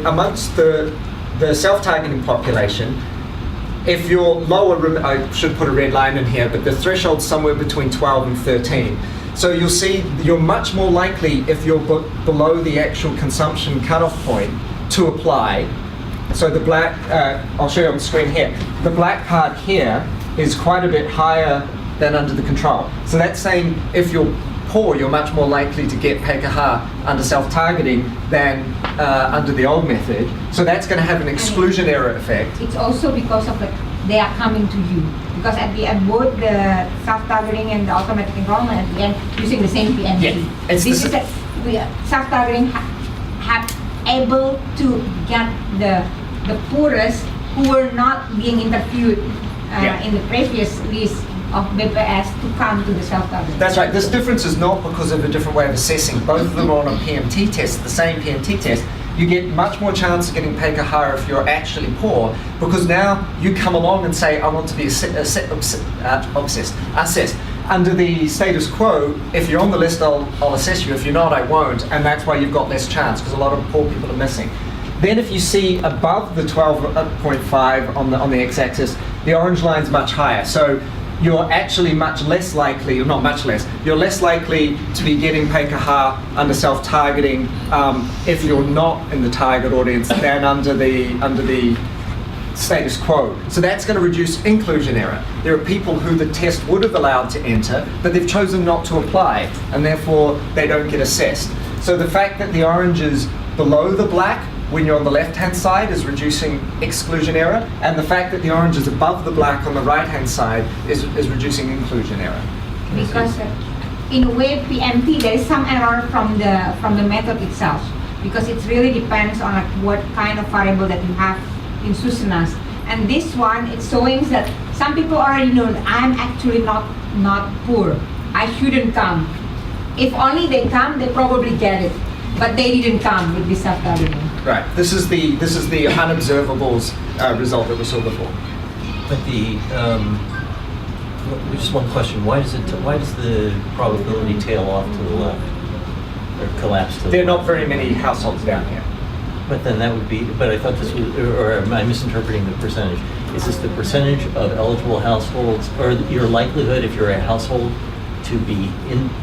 amongst the self-targeting population, if you're lower, I should put a red line in here, but the threshold's somewhere between 12 and 13. So you'll see you're much more likely, if you're below the actual consumption cutoff point, to apply. So the black, I'll show you on the screen here, the black part here is quite a bit higher than under the control. So that's saying if you're poor, you're much more likely to get pay kaha under self-targeting than under the old method. So that's going to have an exclusion error effect. It's also because of they are coming to you. Because at the end, both the self-targeting and the automatic enrollment at the end using the same PNG. Yeah, it's This the is self-targeting have able to get the poorest who were not being interviewed in the previous list of BPS to come to the self-targeting. That's right. This difference is not because of a different way of assessing. Both of them are on a PMT test, the same PMT test. You get much more chance of getting pay kaha if you're actually poor, because now you come along and say, I want to be assessed. Under the status quo, if you're on the list, I'll assess you. If you're not, I won't. And that's why you've got less chance, because a lot of poor people are missing. Then if you see above the 12.5 on the x-axis, the orange line's much higher. So you're actually much less likely, or not much less, you're less likely to be getting pay kaha under self-targeting if you're not in the target audience than under the status quo. So that's going to reduce inclusion error. There are people who the test would have allowed to enter, but they've chosen not to apply, and therefore they don't get assessed. So the fact that the orange is below the black when you're on the left-hand side is reducing exclusion error, and the fact that the orange is above the black on the right-hand side is reducing inclusion error. Because in a way, PMT, there is some error from the method itself, because it really depends on what kind of variable that you have in Susanas. And this one, it's showing that some people already know that I'm actually not poor. I shouldn't come. If only they come, they probably get it. But they didn't come with this self-targeting. Right. This is the unobservables result that we saw before. But just one question: why does the probability tail off to the left or collapse to the There are left? not very many households down here. But then that would be. But I thought this was, or am I misinterpreting the percentage? Is this the percentage of eligible households, or your likelihood if you're a household to be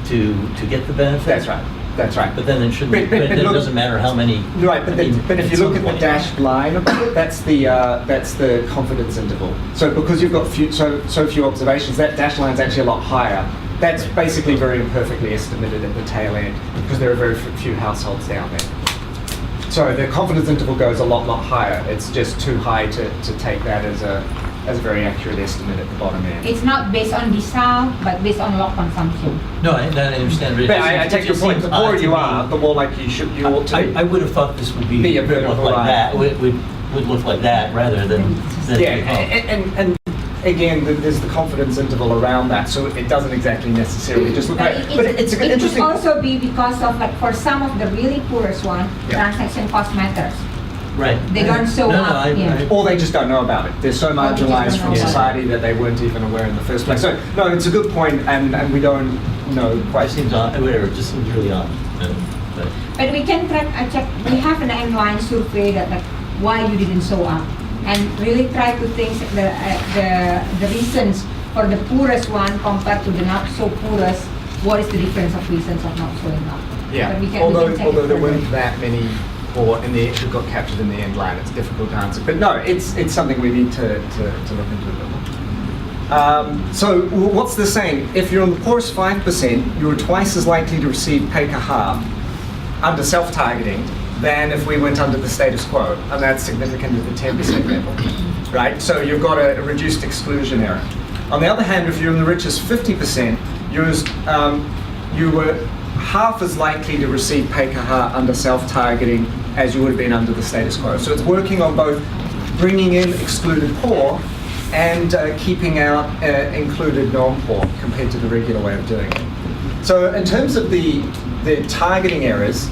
to get the benefit? That's right. That's right. But then it shouldn't. But But it look- doesn't matter how many. Right, but if you look at the dash. dashed line above it, that's the confidence interval. So because you've got so few observations, that dashed line is actually a lot higher. That's basically very imperfectly estimated at the tail end because there are very few households down there. So the confidence interval goes a lot higher. It's just too high to take that as a very accurate estimate at the bottom end. It's not based on desal, but based on log consumption. No, I understand. But, But I take your point. The poorer you are, the more like you ought to be. I would have thought this would be Be a vertical look like line. that. Would look like that rather than Yeah, the hump. and again, there's the confidence interval around that, so it doesn't exactly necessarily just look like. But it's it interesting. could also be because of for some of the really poorest one, Yeah. transaction cost matters. Right. They don't show No, up, yeah. Or they just don't know about it. They're so Or they just marginalized don't from know about society that they weren't even aware in the first place. So no, it's a good point, and we don't know It quite. seems odd. Whatever. It just seems really odd. But But we can check. We have an online survey that why you didn't show up, and really try to think the reasons for the poorest one compared to the not so poorest. What is the difference of reasons of not showing up? Yeah. But we can Although check it there further. weren't that many, or in the who got captured in the end line, it's difficult to answer. But no, it's something we need to look into a bit more. So what's this saying? If you're in the poorest 5%, you're twice as likely to receive PKH under self-targeting than if we went under the status quo, and that's significant at the 10% level, right? So you've got a reduced exclusion error. On the other hand, if you're in the richest 50%, you were half as likely to receive PKH under self-targeting as you would have been under the status quo. So it's working on both bringing in excluded poor and keeping out included non-poor compared to the regular way of doing it. So in terms of the targeting errors,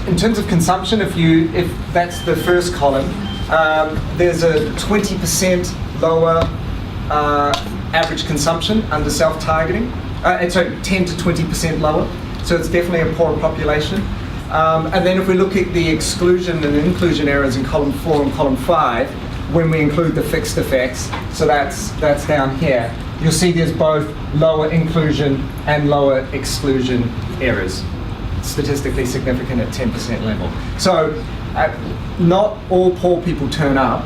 in terms of consumption, if that's the first column, there's a 20% lower average consumption under self-targeting. And so 10 to 20% lower. So it's definitely a poorer population. And then if we look at the exclusion and inclusion errors in column 4 and column 5, when we include the fixed effects, so that's down here, you'll see there's both lower inclusion and lower exclusion errors, statistically significant at 10% level. So not all poor people turn up,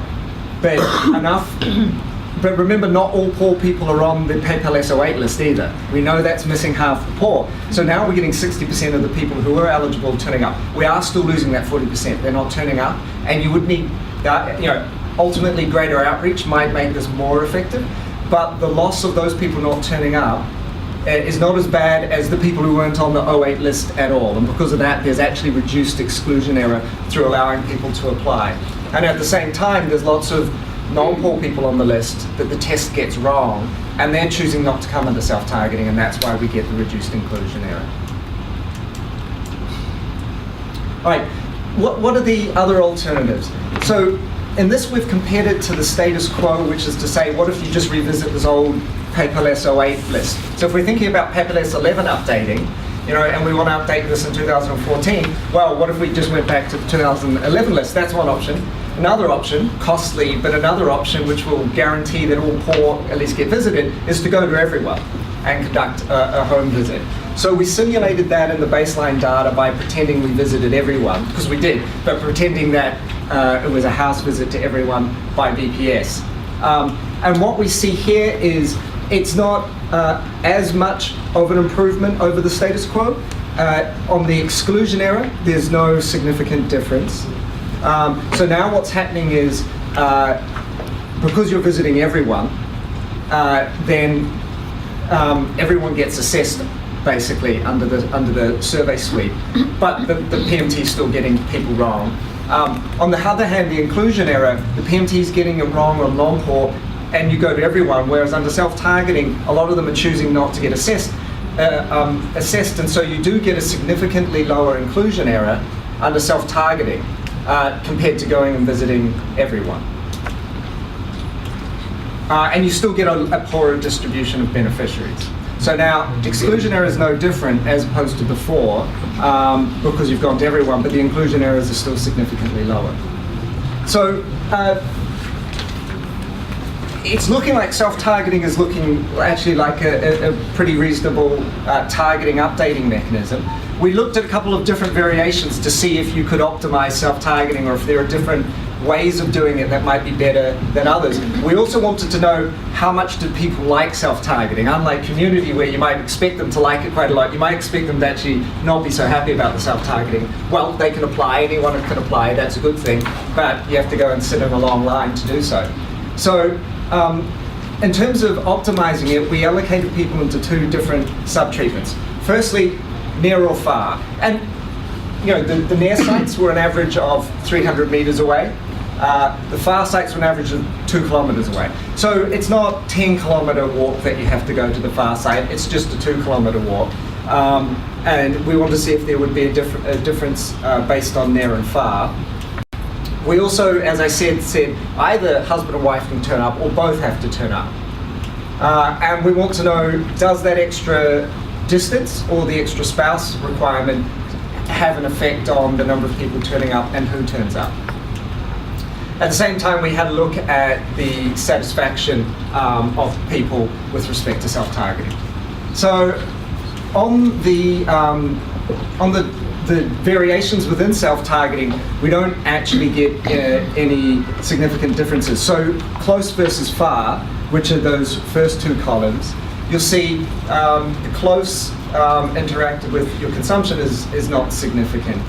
but enough. But remember, not all poor people are on the PayPal SO8 list either. We know that's missing half the poor. So now we're getting 60% of the people who are eligible turning up. We are still losing that 40%. They're not turning up, and you would need, ultimately greater outreach might make this more effective. But the loss of those people not turning up is not as bad as the people who weren't on the 08 list at all. And because of that, there's actually reduced exclusion error through allowing people to apply. And at the same time, there's lots of non-poor people on the list that the test gets wrong, and they're choosing not to come under self-targeting, and that's why we get the reduced inclusion error. All right, what are the other alternatives? So in this, we've compared it to the status quo, which is to say, what if you just revisit this old PayPal SO8 list? So if we're thinking about PayPal S11 updating, and we want to update this in 2014, well, what if we just went back to the 2011 list? That's one option. Another option, costly, but another option which will guarantee that all poor at least get visited, is to go to everyone and conduct a home visit. So we simulated that in the baseline data by pretending we visited everyone, because we did, but pretending that it was a house visit to everyone by BPS. And what we see here is it's not as much of an improvement over the status quo. On the exclusion error, there's no significant difference. So now what's happening is, because you're visiting everyone, then everyone gets assessed basically under the survey suite, but the PMT is still getting people wrong. On the other hand, the inclusion error, the PMT is getting it wrong on non-poor, and you go to everyone, whereas under self-targeting, a lot of them are choosing not to get assessed, and so you do get a significantly lower inclusion error under self-targeting compared to going and visiting everyone. And you still get a poorer distribution of beneficiaries. So now, exclusion error is no different as opposed to before, because you've gone to everyone, but the inclusion errors are still significantly lower. So it's looking like self-targeting is looking actually like a pretty reasonable targeting updating mechanism. We looked at a couple of different variations to see if you could optimize self-targeting, or if there are different ways of doing it that might be better than others. We also wanted to know how much do people like self-targeting. Unlike community, where you might expect them to like it quite a lot, you might expect them to actually not be so happy about the self-targeting. Well, they can apply, anyone can apply, that's a good thing, but you have to go and sit in a long line to do so. So in terms of optimizing it, we allocated people into two different sub-treatments. Firstly, near or far. And the near sites were an average of 300 meters away. The far sites were an average of 2 kilometers away. So it's not 10-kilometer walk that you have to go to the far site, it's just a 2-kilometer walk. And we want to see if there would be a difference based on near and far. We also, as I said either husband and wife can turn up, or both have to turn up. And we want to know, does that extra distance or the extra spouse requirement have an effect on the number of people turning up and who turns up? At the same time, we had a look at the satisfaction of people with respect to self-targeting. So on the the variations within self-targeting, we don't actually get any significant differences. So close versus far, which are those first two columns, you'll see the close interacted with your consumption is not significant.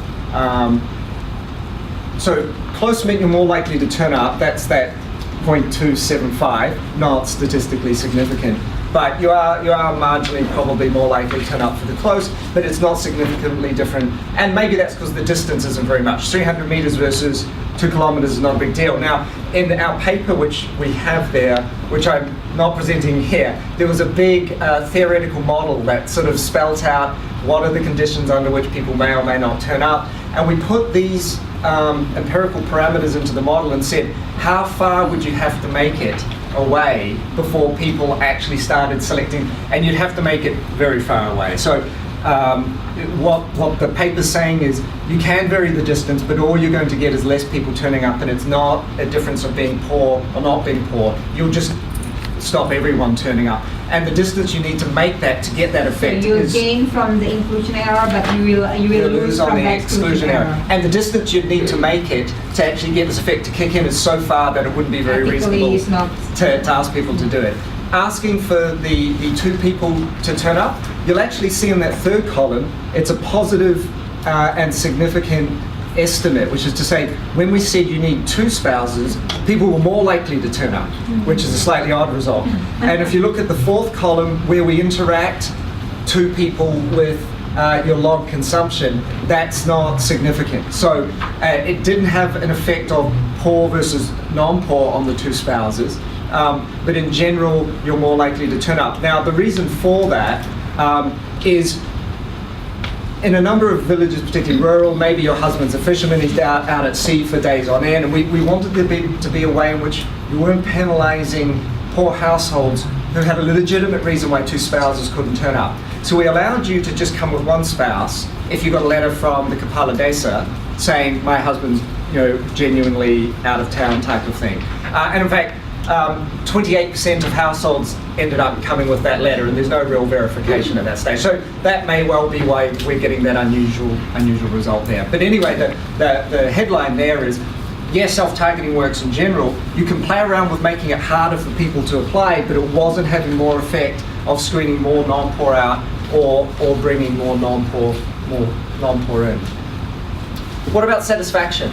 So close mean you're more likely to turn up, that's that 0.275, not statistically significant. But you are marginally probably more likely to turn up for the close, but it's not significantly different. And maybe that's because the distance isn't very much. 300 meters versus 2 kilometers is not a big deal. Now, in our paper, which we have there, which I'm not presenting here, there was a big theoretical model that sort of spelt out what are the conditions under which people may or may not turn up. And we put these empirical parameters into the model and said, how far would you have to make it away before people actually started selecting? And you'd have to make it very far away. So what the paper's saying is you can vary the distance, but all you're going to get is less people turning up, and it's not a difference of being poor or not being poor. You'll just stop everyone turning up. And the distance you need to make that to get that effect so you'll is... gain from the inclusion error, but you will lose on from the exclusion error. And the distance you'd need to make it to actually get this effect to kick in is so far that it wouldn't be very reasonable It's not to ask people to do it. Asking for the 2 people to turn up, you'll actually see in that third column, it's a positive and significant estimate, which is to say, when we said you need 2 spouses, people were more likely to turn up, which is a slightly odd result. And if you look at the fourth column, where we interact 2 people with your log consumption, that's not significant. So it didn't have an effect of poor versus non-poor on the 2 spouses, but in general, you're more likely to turn up. Now, the reason for that is in a number of villages, particularly rural, maybe your husband's a fisherman, he's out at sea for days on end, and we wanted there to be a way in which you weren't penalising poor households who had a legitimate reason why 2 spouses couldn't turn up. So we allowed you to just come with 1 spouse if you got a letter from the Kepala Desa saying, my husband's genuinely out of town type of thing. And in fact, 28% of households ended up coming with that letter, and there's no real verification at that stage. So that may well be why we're getting that unusual result there. But anyway, the headline there is, yes, self-targeting works in general. You can play around with making it harder for people to apply, but it wasn't having more effect of screening more non-poor out or bringing more non-poor in. What about satisfaction?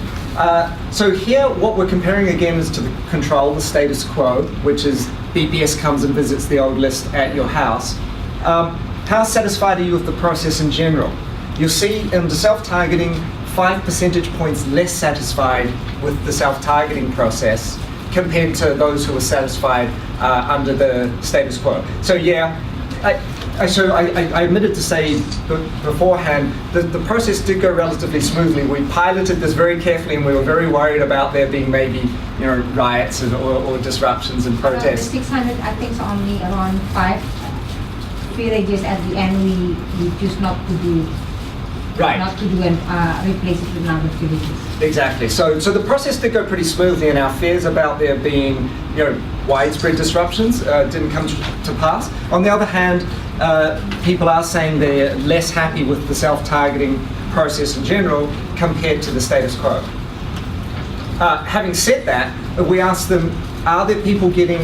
So here, what we're comparing again is to the control, the status quo, which is BPS comes and visits the old list at your house. How satisfied are you with the process in general? You'll see in the self-targeting, 5 percentage points less satisfied with the self-targeting process compared to those who were satisfied under the status quo. So yeah, I admitted to say beforehand that the process did go relatively smoothly. We piloted this very carefully, and we were very worried about there being maybe riots or disruptions and protests. The 600, I think, is only around 5 villages. At the end, we choose not to do. Right. Not to do and replace it with another villages. Exactly. So the process did go pretty smoothly, and our fears about there being widespread disruptions didn't come to pass. On the other hand, people are saying they're less happy with the self-targeting process in general compared to the status quo. Having said that, we asked them, are there people getting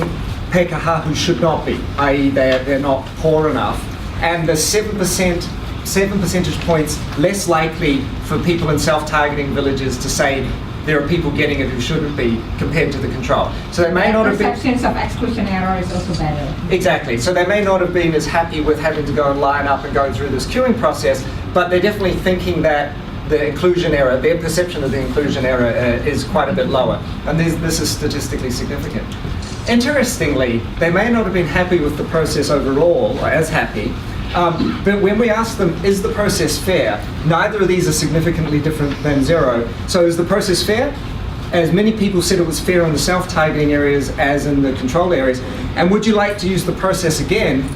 PKH who should not be, i.e. they're not poor enough? And the 7 percentage points less likely for people in self-targeting villages to say there are people getting it who shouldn't be compared to the control. So they may not have been... Perceptions of exclusion error is also better. Exactly. So they may not have been as happy with having to go and line up and go through this queuing process, but they're definitely thinking that the inclusion error, their perception of the inclusion error is quite a bit lower. And this is statistically significant. Interestingly, they may not have been happy with the process overall, or as happy, but when we ask them, is the process fair? Neither of these are significantly different than 0. So is the process fair? As many people said it was fair in the self-targeting areas as in the control areas. And would you like to use the process again?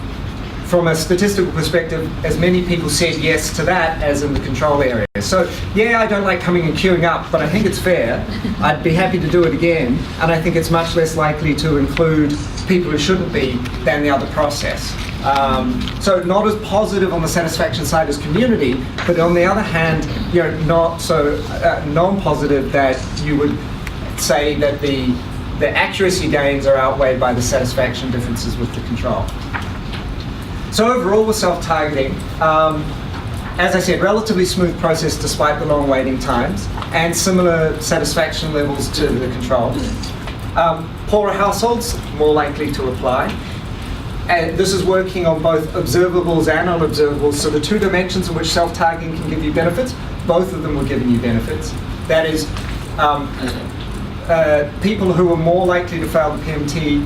From a statistical perspective, as many people said yes to that as in the control area. So yeah, I don't like coming and queuing up, but I think it's fair. I'd be happy to do it again, and I think it's much less likely to include people who shouldn't be than the other process. So not as positive on the satisfaction side as community, but on the other hand, not so non-positive that you would say that the accuracy gains are outweighed by the satisfaction differences with the control. So overall with self-targeting, as I said, relatively smooth process despite the long waiting times and similar satisfaction levels to the control. Poorer households, more likely to apply. And this is working on both observables and unobservables, so the two dimensions in which self-targeting can give you benefits, both of them were giving you benefits. That is, people who are more likely to fail the PMT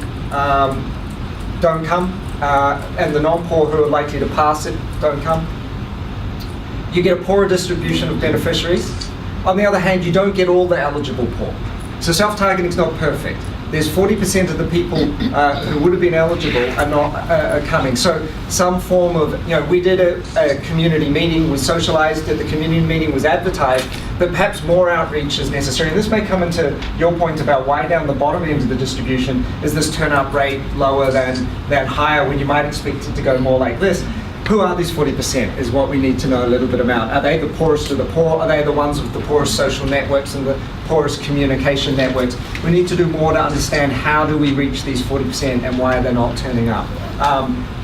don't come, and the non-poor who are likely to pass it don't come. You get a poorer distribution of beneficiaries. On the other hand, you don't get all the eligible poor. So self-targeting is not perfect. There's 40% of the people who would have been eligible are not coming. So some form of, we did a community meeting, we socialized at the community meeting, was advertised, but perhaps more outreach is necessary. And this may come into your point about why down the bottom end of the distribution is this turn-up rate lower than higher when you might expect it to go more like this. Who are these 40% is what we need to know a little bit about. Are they the poorest of the poor? Are they the ones with the poorest social networks and the poorest communication networks? We need to do more to understand how do we reach these 40% and why are they not turning up.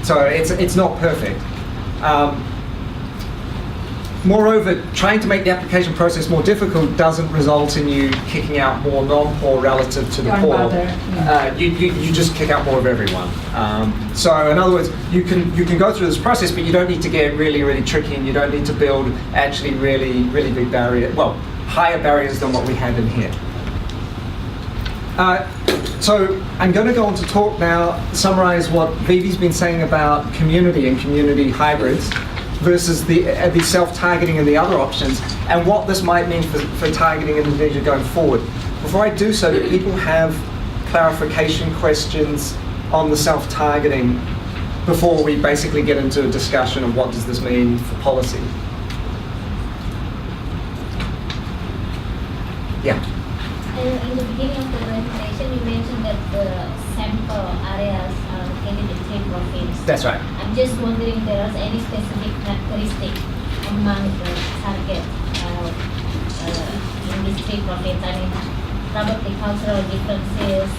So it's not perfect. Moreover, trying to make the application process more difficult doesn't result in you kicking out more non-poor relative to the poor. You just kick out more of everyone. So in other words, you can go through this process, but you don't need to get really, really tricky, and you don't need to build actually really, really big barriers. Well, higher barriers than what we had in here. So I'm going to go on to talk now, summarize what Vivi's been saying about community and community hybrids versus the self-targeting and the other options, and what this might mean for targeting Indonesia going forward. Before I do so, do people have clarification questions on the self-targeting before we basically get into a discussion of what does this mean for policy? Yeah. In the beginning of the presentation, you mentioned that the sample areas are located in 3 provinces. That's right. I'm just wondering if there are any specific characteristics among the target in these 3 provinces. I mean, probably cultural differences.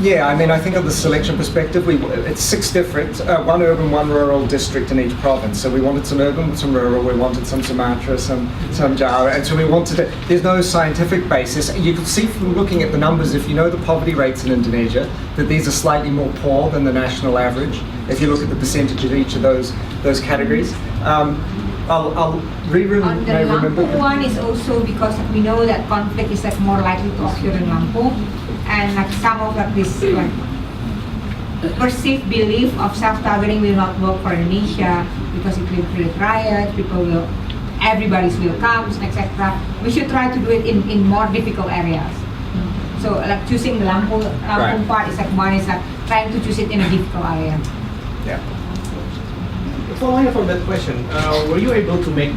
Yeah, I mean, I think of the selection perspective, it's 6 different, 1 urban, 1 rural district in each province. So we wanted some urban, some rural, we wanted some Sumatra, some Java, and so we wanted to, there's no scientific basis. You can see from looking at the numbers, if you know the poverty rates in Indonesia, that these are slightly more poor than the national average, if you look at the percentage of each of those categories. I'll On the Lampung one is also because we know that conflict is like more likely to occur in Lampung, and like some of like this like perceived belief of self-targeting will not work for Indonesia because it will create riots, everybody will come, etc. We should try to do it in more difficult areas. So like choosing the Lampung part is like one is like trying to choose it in a difficult area. Yeah. Following up from that question, were you able to make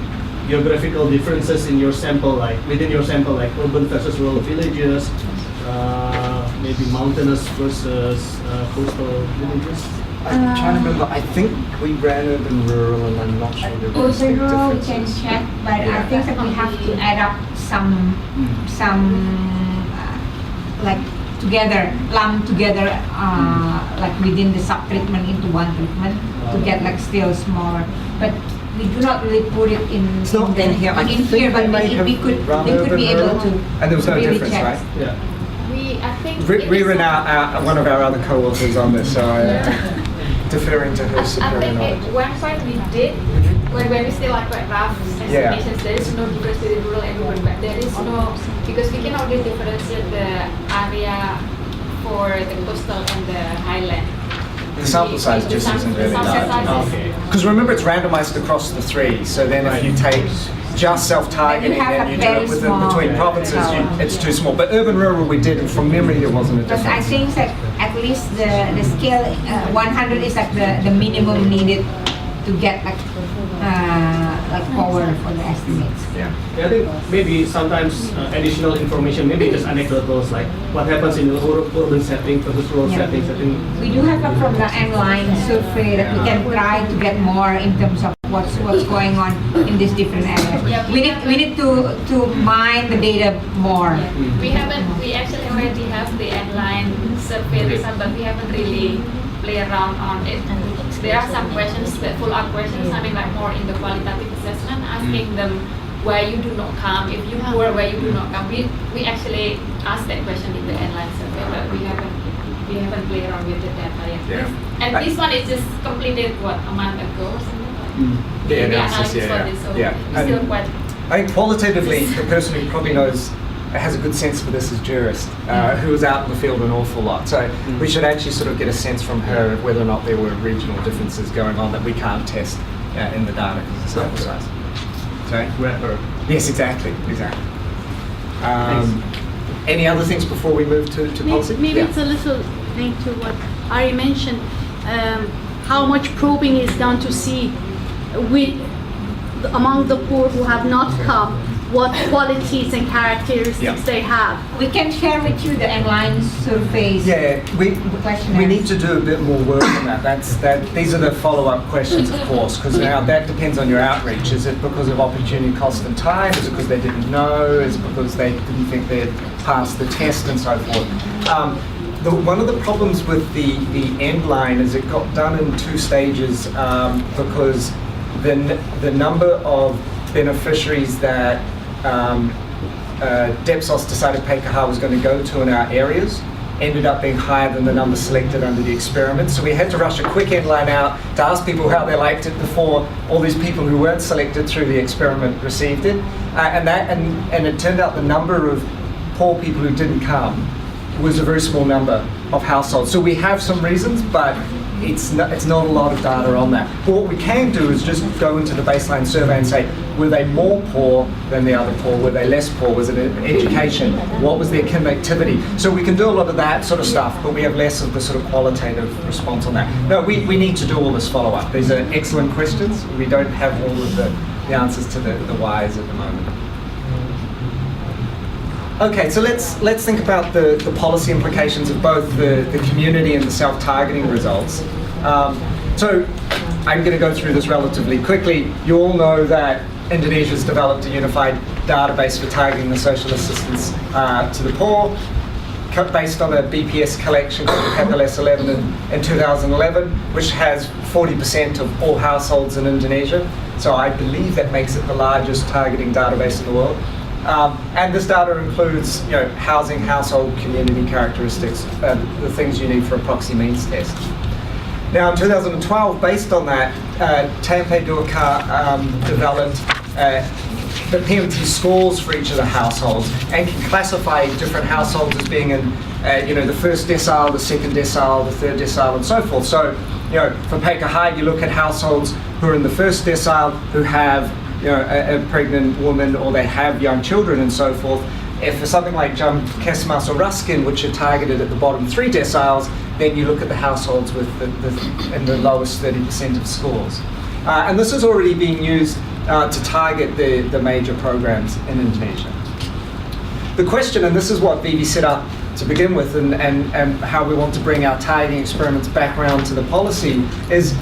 geographical differences in your sample, like within your sample, like urban versus rural villages, maybe mountainous versus coastal villages? I'm trying to remember, I think we ran urban rural and I'm not sure there were Urban rural we can differences. check, but I think that we have to add up some like together, lump together, like within the sub-treatment into one treatment to get like still smaller. But we do not really put it in. It's not in here. I think here, but they may have we could run be urban able rural, to. and there was no really difference, check. right? Yeah. I think Rira now, one of our other co-authors on this, so deferring to her I superior think knowledge. at one point we did, when we still like quite rough estimations, there is no difference between rural and urban, but there is no, because we cannot really differentiate the area for the coastal and the highland. The sample size The just sam- isn't the really sample large. size is- Okay. Because remember, it's randomized across the 3, so then if you take just self-targeting Then you have and you a do very it within small between provinces, it's too small. But urban-rural we did, and from memory there wasn't a Because I difference. think that at least the scale 100 is like the minimum needed to get like like power for the estimates. Yeah. Yeah, I think maybe sometimes additional information, maybe just anecdotals, like what happens in the urban setting versus rural Yeah. settings. I think We do have from the online survey that we can try to get more in terms of what's going on in these different areas. Yeah, We need to mine the data more. We actually already have the online survey result, but we haven't really play around on it. There are some questions, that follow-up questions, something like more in the qualitative assessment, asking them why you do not come. If you poor, why you do not come. We actually asked that question in the online survey, but we haven't played around with the data yet. Yeah. And this one is just completed a month ago or something like that. The The analysis, analysis for yeah. this, so Yeah. it's still quite. I think qualitatively, the person who probably knows, has a good sense for this is Jurist, who was out in the field an awful lot. So we should actually sort of get a sense from her of whether or not there were regional differences going on that we can't test in the data because it's sample size. Sorry? rapper. Yes, exactly. Any other things before we move to policy? Maybe Yeah. it's a little linked to what Ari mentioned, how much probing is done to see among the poor who have not come, what qualities and characteristics Yeah. they have. We can share with you the online surveys. Yeah, we Questionnaires. need to do a bit more work on that. These are the follow-up questions, of course, because now that depends on your outreach. Is it because of opportunity, cost, and time? Is it because they didn't know? Is it because they didn't think they'd passed the test and so forth? One of the problems with the end line is it got done in 2 stages because the number of beneficiaries that Depsos decided PKH was going to go to in our areas ended up being higher than the number selected under the experiment. So we had to rush a quick headline out to ask people how they liked it before all these people who weren't selected through the experiment received it. And it turned out the number of poor people who didn't come was a very small number of households. So we have some reasons, but it's not a lot of data on that. But what we can do is just go into the baseline survey and say, were they more poor than the other poor? Were they less poor? Was it education? What was their connectivity? So we can do a lot of that sort of stuff, but we have less of the sort of qualitative response on that. No, we need to do all this follow-up. These are excellent questions. We don't have all of the answers to the whys at the moment. Okay, so let's think about the policy implications of both the community and the self-targeting results. So I'm going to go through this relatively quickly. You all know that Indonesia has developed a unified database for targeting the social assistance to the poor, based on a BPS collection called PEPLS 11 in 2011, which has 40% of all households in Indonesia. So I believe that makes it the largest targeting database in the world. And this data includes, housing, household, community characteristics, the things you need for a proxy means test. Now, in 2012, based on that, Tempe Durka developed the PMT scores for each of the households and can classify different households as being in, the first decile, the second decile, the third decile, and so forth. So, for PKH, you look at households who are in the first decile who have a pregnant woman or they have young children and so forth. If for something like Jam Kesmas or Ruskin, which are targeted at the bottom 3 deciles, then you look at the households with in the lowest 30% of scores. And this is already being used to target the major programs in Indonesia. The question, and this is what Vivi set up to begin with, and how we want to bring our targeting experiments back around to the policy, is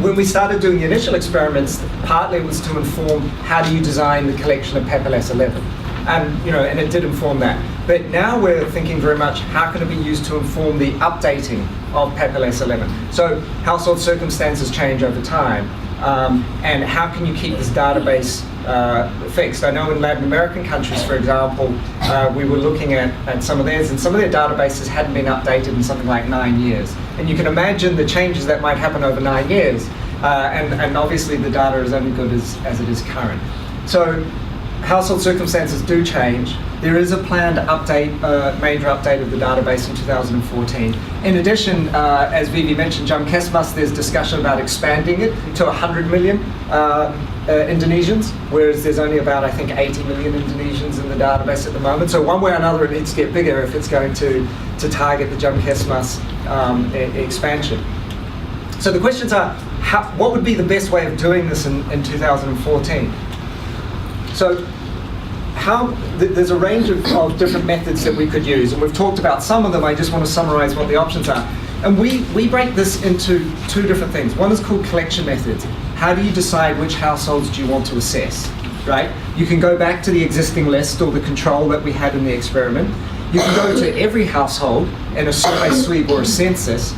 when we started doing the initial experiments, partly it was to inform how do you design the collection of PEPLS 11. And it did inform that. But now we're thinking very much how can it be used to inform the updating of PEPLS 11. So household circumstances change over time. And how can you keep this database fixed? I know in Latin American countries, for example, we were looking at some of theirs, and some of their databases hadn't been updated in something like 9 years. And you can imagine the changes that might happen over 9 years. And obviously the data is only good as it is current. So household circumstances do change. There is a planned update, major update of the database in 2014. In addition, as Vivi mentioned, Jam Kesmas, there's discussion about expanding it to 100 million Indonesians, whereas there's only about, I think, 80 million Indonesians in the database at the moment. So one way or another, it needs to get bigger if it's going to target the Jam Kesmas expansion. So the questions are, what would be the best way of doing this in 2014? So there's a range of different methods that we could use, and we've talked about some of them. I just want to summarize what the options are. And we break this into two different things. One is called collection methods. How do you decide which households do you want to assess, right? You can go back to the existing list or the control that we had in the experiment. You can go to every household in a survey sweep or a census.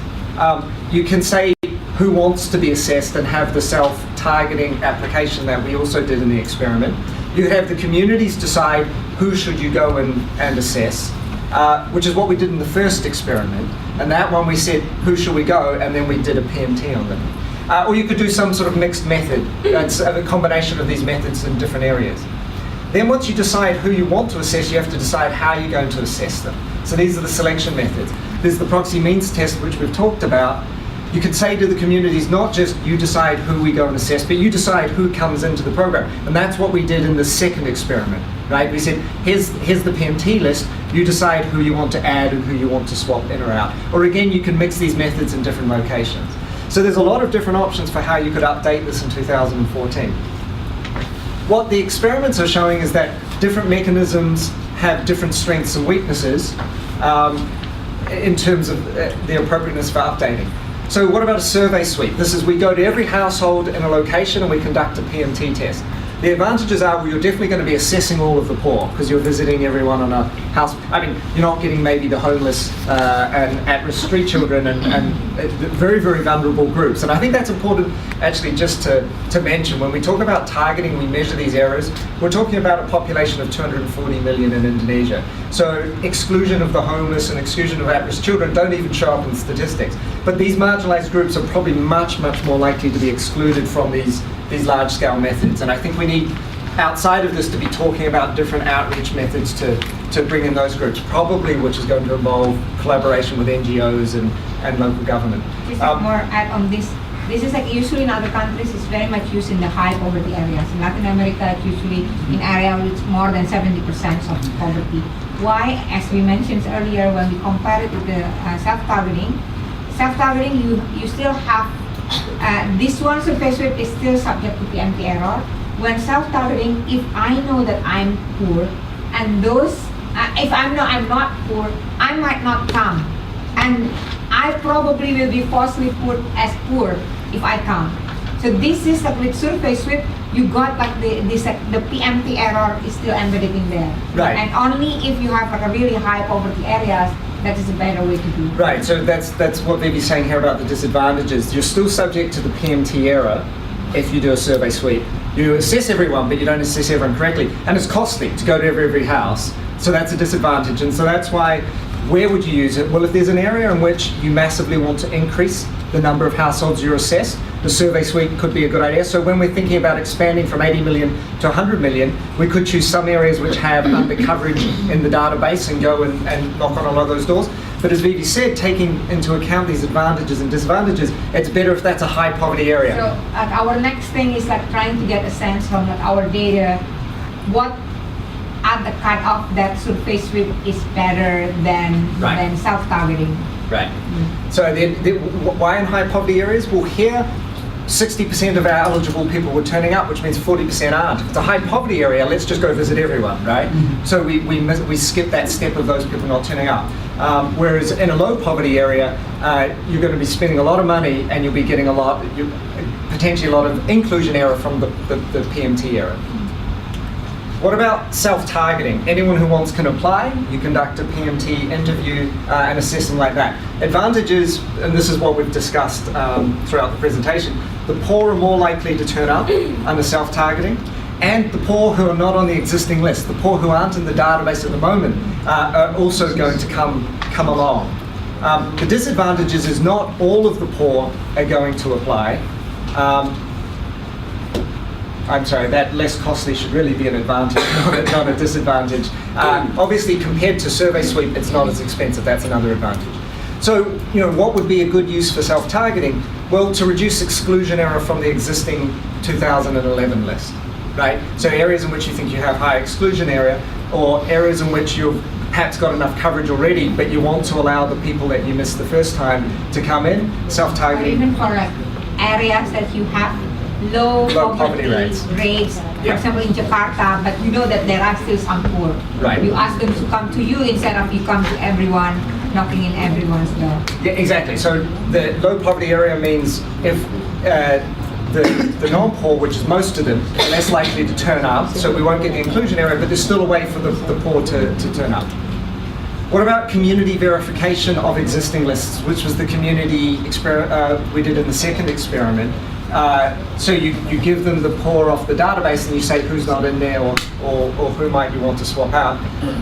You can say who wants to be assessed and have the self-targeting application that we also did in the experiment. You have the communities decide who should you go and assess, which is what we did in the first experiment. And that one we said, who should we go? And then we did a PMT on them. Or you could do some sort of mixed method. It's a combination of these methods in different areas. Then once you decide who you want to assess, you have to decide how you're going to assess them. So these are the selection methods. There's the proxy means test, which we've talked about. You could say to the communities, not just you decide who we go and assess, but you decide who comes into the program. And that's what we did in the second experiment, right? We said, here's the PMT list, you decide who you want to add and who you want to swap in or out. Or again, you can mix these methods in different locations. So there's a lot of different options for how you could update this in 2014. What the experiments are showing is that different mechanisms have different strengths and weaknesses in terms of the appropriateness for updating. So what about a survey sweep? This is, we go to every household in a location and we conduct a PMT test. The advantages are, well, you're definitely going to be assessing all of the poor because you're visiting everyone on a house. I mean, you're not getting maybe the homeless and at-risk street children and very, very vulnerable groups. And I think that's important actually just to mention. When we talk about targeting, we measure these errors. We're talking about a population of 240 million in Indonesia. So exclusion of the homeless and exclusion of at-risk children don't even show up in statistics. But these marginalized groups are probably much, much more likely to be excluded from these large-scale methods. And I think we need, outside of this, to be talking about different outreach methods to bring in those groups, probably which is going to involve collaboration with NGOs and local government. Just more add on this. This is like usually in other countries, it's very much used in the high poverty areas. In Latin America, it's usually in areas with more than 70% of poverty. Why? As we mentioned earlier, when we compare it with the self-targeting, you still have this one survey sweep is still subject to PMT error. When self-targeting, if I know that I'm poor, and those, if I'm not poor, I might not come, and I probably will be falsely put as poor if I come. So this is like with survey sweep, you got like the PMT error is still embedded in there. Right. And only if you have like a really high poverty areas, that is a better way to do it. Right, so that's what Vivi's saying here about the disadvantages. You're still subject to the PMT error if you do a survey sweep. You assess everyone, but you don't assess everyone correctly. And it's costly to go to every house. So that's a disadvantage. And so that's why, where would you use it? Well, if there's an area in which you massively want to increase the number of households you're assessed, the survey sweep could be a good idea. So when we're thinking about expanding from 80 million to 100 million, we could choose some areas which have under coverage in the database and go and knock on a lot of those doors. But as Vivi said, taking into account these advantages and disadvantages, it's better if that's a high poverty area. So our next thing is like trying to get a sense from our data, what at the cutoff that survey sweep is better than self-targeting. Right. So why in high poverty areas? Well, here 60% of our eligible people were turning up, which means 40% aren't. If it's a high poverty area, let's just go visit everyone, right? Mm-hmm. So we skip that step of those people not turning up. Whereas in a low poverty area, you're going to be spending a lot of money and you'll be getting potentially a lot of inclusion error from the PMT error. What about self-targeting? Anyone who wants can apply. You conduct a PMT interview and assess them like that. Advantages, and this is what we've discussed throughout the presentation, the poor are more likely to turn up under self-targeting, and the poor who are not on the existing list, the poor who aren't in the database at the moment, are also going to come along. The disadvantages is not all of the poor are going to apply. I'm sorry, that less costly should really be an advantage, not a disadvantage. Obviously, compared to survey sweep, it's not as expensive. That's another advantage. So, what would be a good use for self-targeting? Well, to reduce exclusion error from the existing 2011 list, right? So areas in which you think you have high exclusion area, or areas in which you've perhaps got enough coverage already, but you want to allow the people that you missed the first time to come in, self-targeting. Or even for like areas that you have low poverty rates. For Yeah. example, in Jakarta, but you know that there are still some poor. Right. You ask them to come to you instead of you come to everyone, knocking in everyone's door. Yeah, exactly. So the low poverty area means if the non-poor, which is most of them, are less likely to turn up, so we won't get the inclusion area, but there's still a way for the poor to turn up. What about community verification of existing lists, which was the community we did in the second experiment? So you give them the poor off the database and you say who's not in there or who might you want to swap out.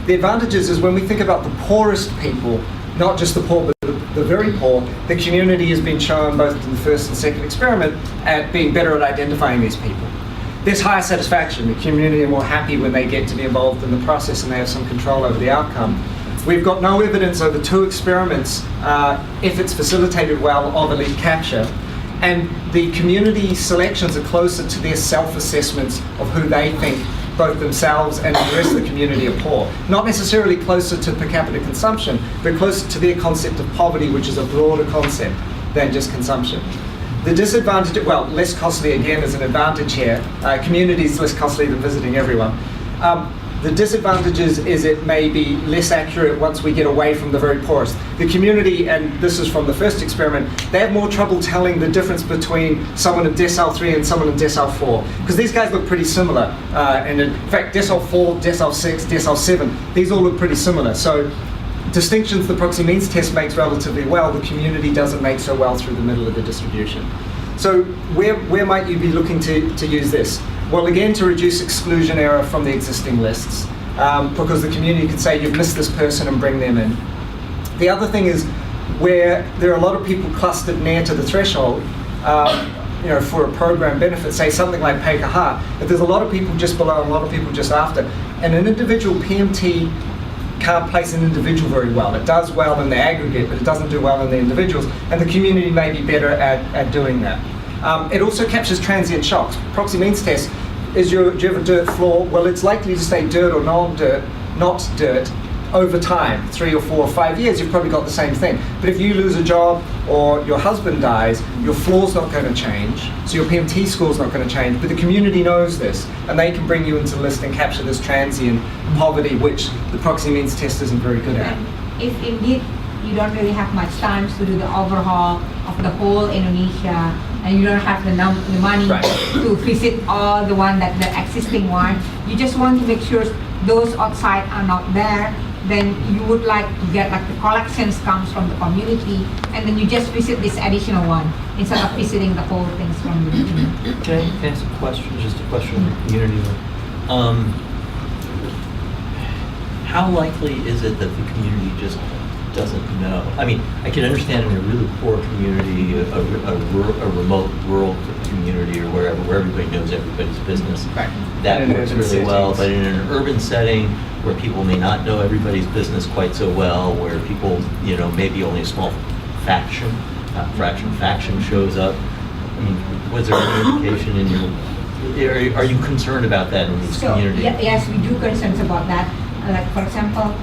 The advantages is when we think about the poorest people, not just the poor, but the very poor, the community has been shown both in the first and second experiment at being better at identifying these people. There's higher satisfaction. The community are more happy when they get to be involved in the process and they have some control over the outcome. We've got no evidence over 2 experiments, if it's facilitated well, of elite capture. And the community selections are closer to their self-assessments of who they think both themselves and the rest of the community are poor. Not necessarily closer to per capita consumption, but closer to their concept of poverty, which is a broader concept than just consumption. The disadvantage, well, less costly again is an advantage here. Community is less costly than visiting everyone. The disadvantages is it may be less accurate once we get away from the very poorest. The community, and this is from the first experiment, they have more trouble telling the difference between someone in decile 3 and someone in decile 4. Because these guys look pretty similar. And in fact, decile 4, decile 6, decile 7, these all look pretty similar. So distinctions the proxy means test makes relatively well, the community doesn't make so well through the middle of the distribution. So where might you be looking to use this? Well, again, to reduce exclusion error from the existing lists, because the community could say you've missed this person and bring them in. The other thing is where there are a lot of people clustered near to the threshold, for a program benefit, say something like PKH, if there's a lot of people just below and a lot of people just after, and an individual PMT can't place an individual very well. It does well in the aggregate, but it doesn't do well in the individuals, and the community may be better at doing that. It also captures transient shocks. Proxy means test is do you have a dirt floor? Well, it's likely to stay dirt or not dirt over time, 3 or 4 or 5 years, you've probably got the same thing. But if you lose a job or your husband dies, your floor's not going to change, so your PMT score's not going to change, but the community knows this, and they can bring you into the list and capture this transient poverty, which the proxy means test isn't very good at. If indeed you don't really have much time to do the overhaul of the whole Indonesia, and you don't have the money to visit all the existing one, you just want to make sure those outside are not there, then you would like to get the collections comes from the community, and then you just visit this additional one instead of visiting the whole things from the beginning. Can I ask a question? Just a question of the community. How likely is it that the community just doesn't know? I mean, I can understand in a really poor community, a remote rural community or wherever, where everybody knows everybody's business. Right. That works really well, but in an urban setting where people may not know everybody's business quite so well, where people, maybe only a small faction shows up. I mean, was there any indication in your, are you concerned about that in these communities? Yes, we do concerns about that. For example,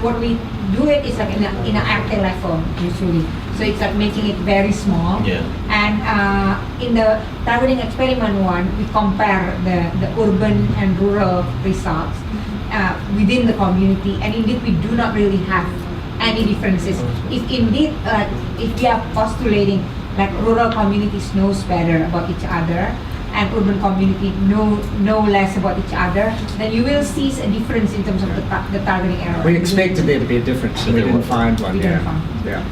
what we do it is in a RT level usually. So it's making it very small. Yeah. And in the targeting experiment one, we compare the urban and rural results within the community, and indeed we do not really have any differences. If indeed, if we are postulating rural communities knows better about each other, and urban community know less about each other, then you will see a difference in terms of the targeting error. We expected there to be a difference, and we didn't find one. We didn't find. Yeah.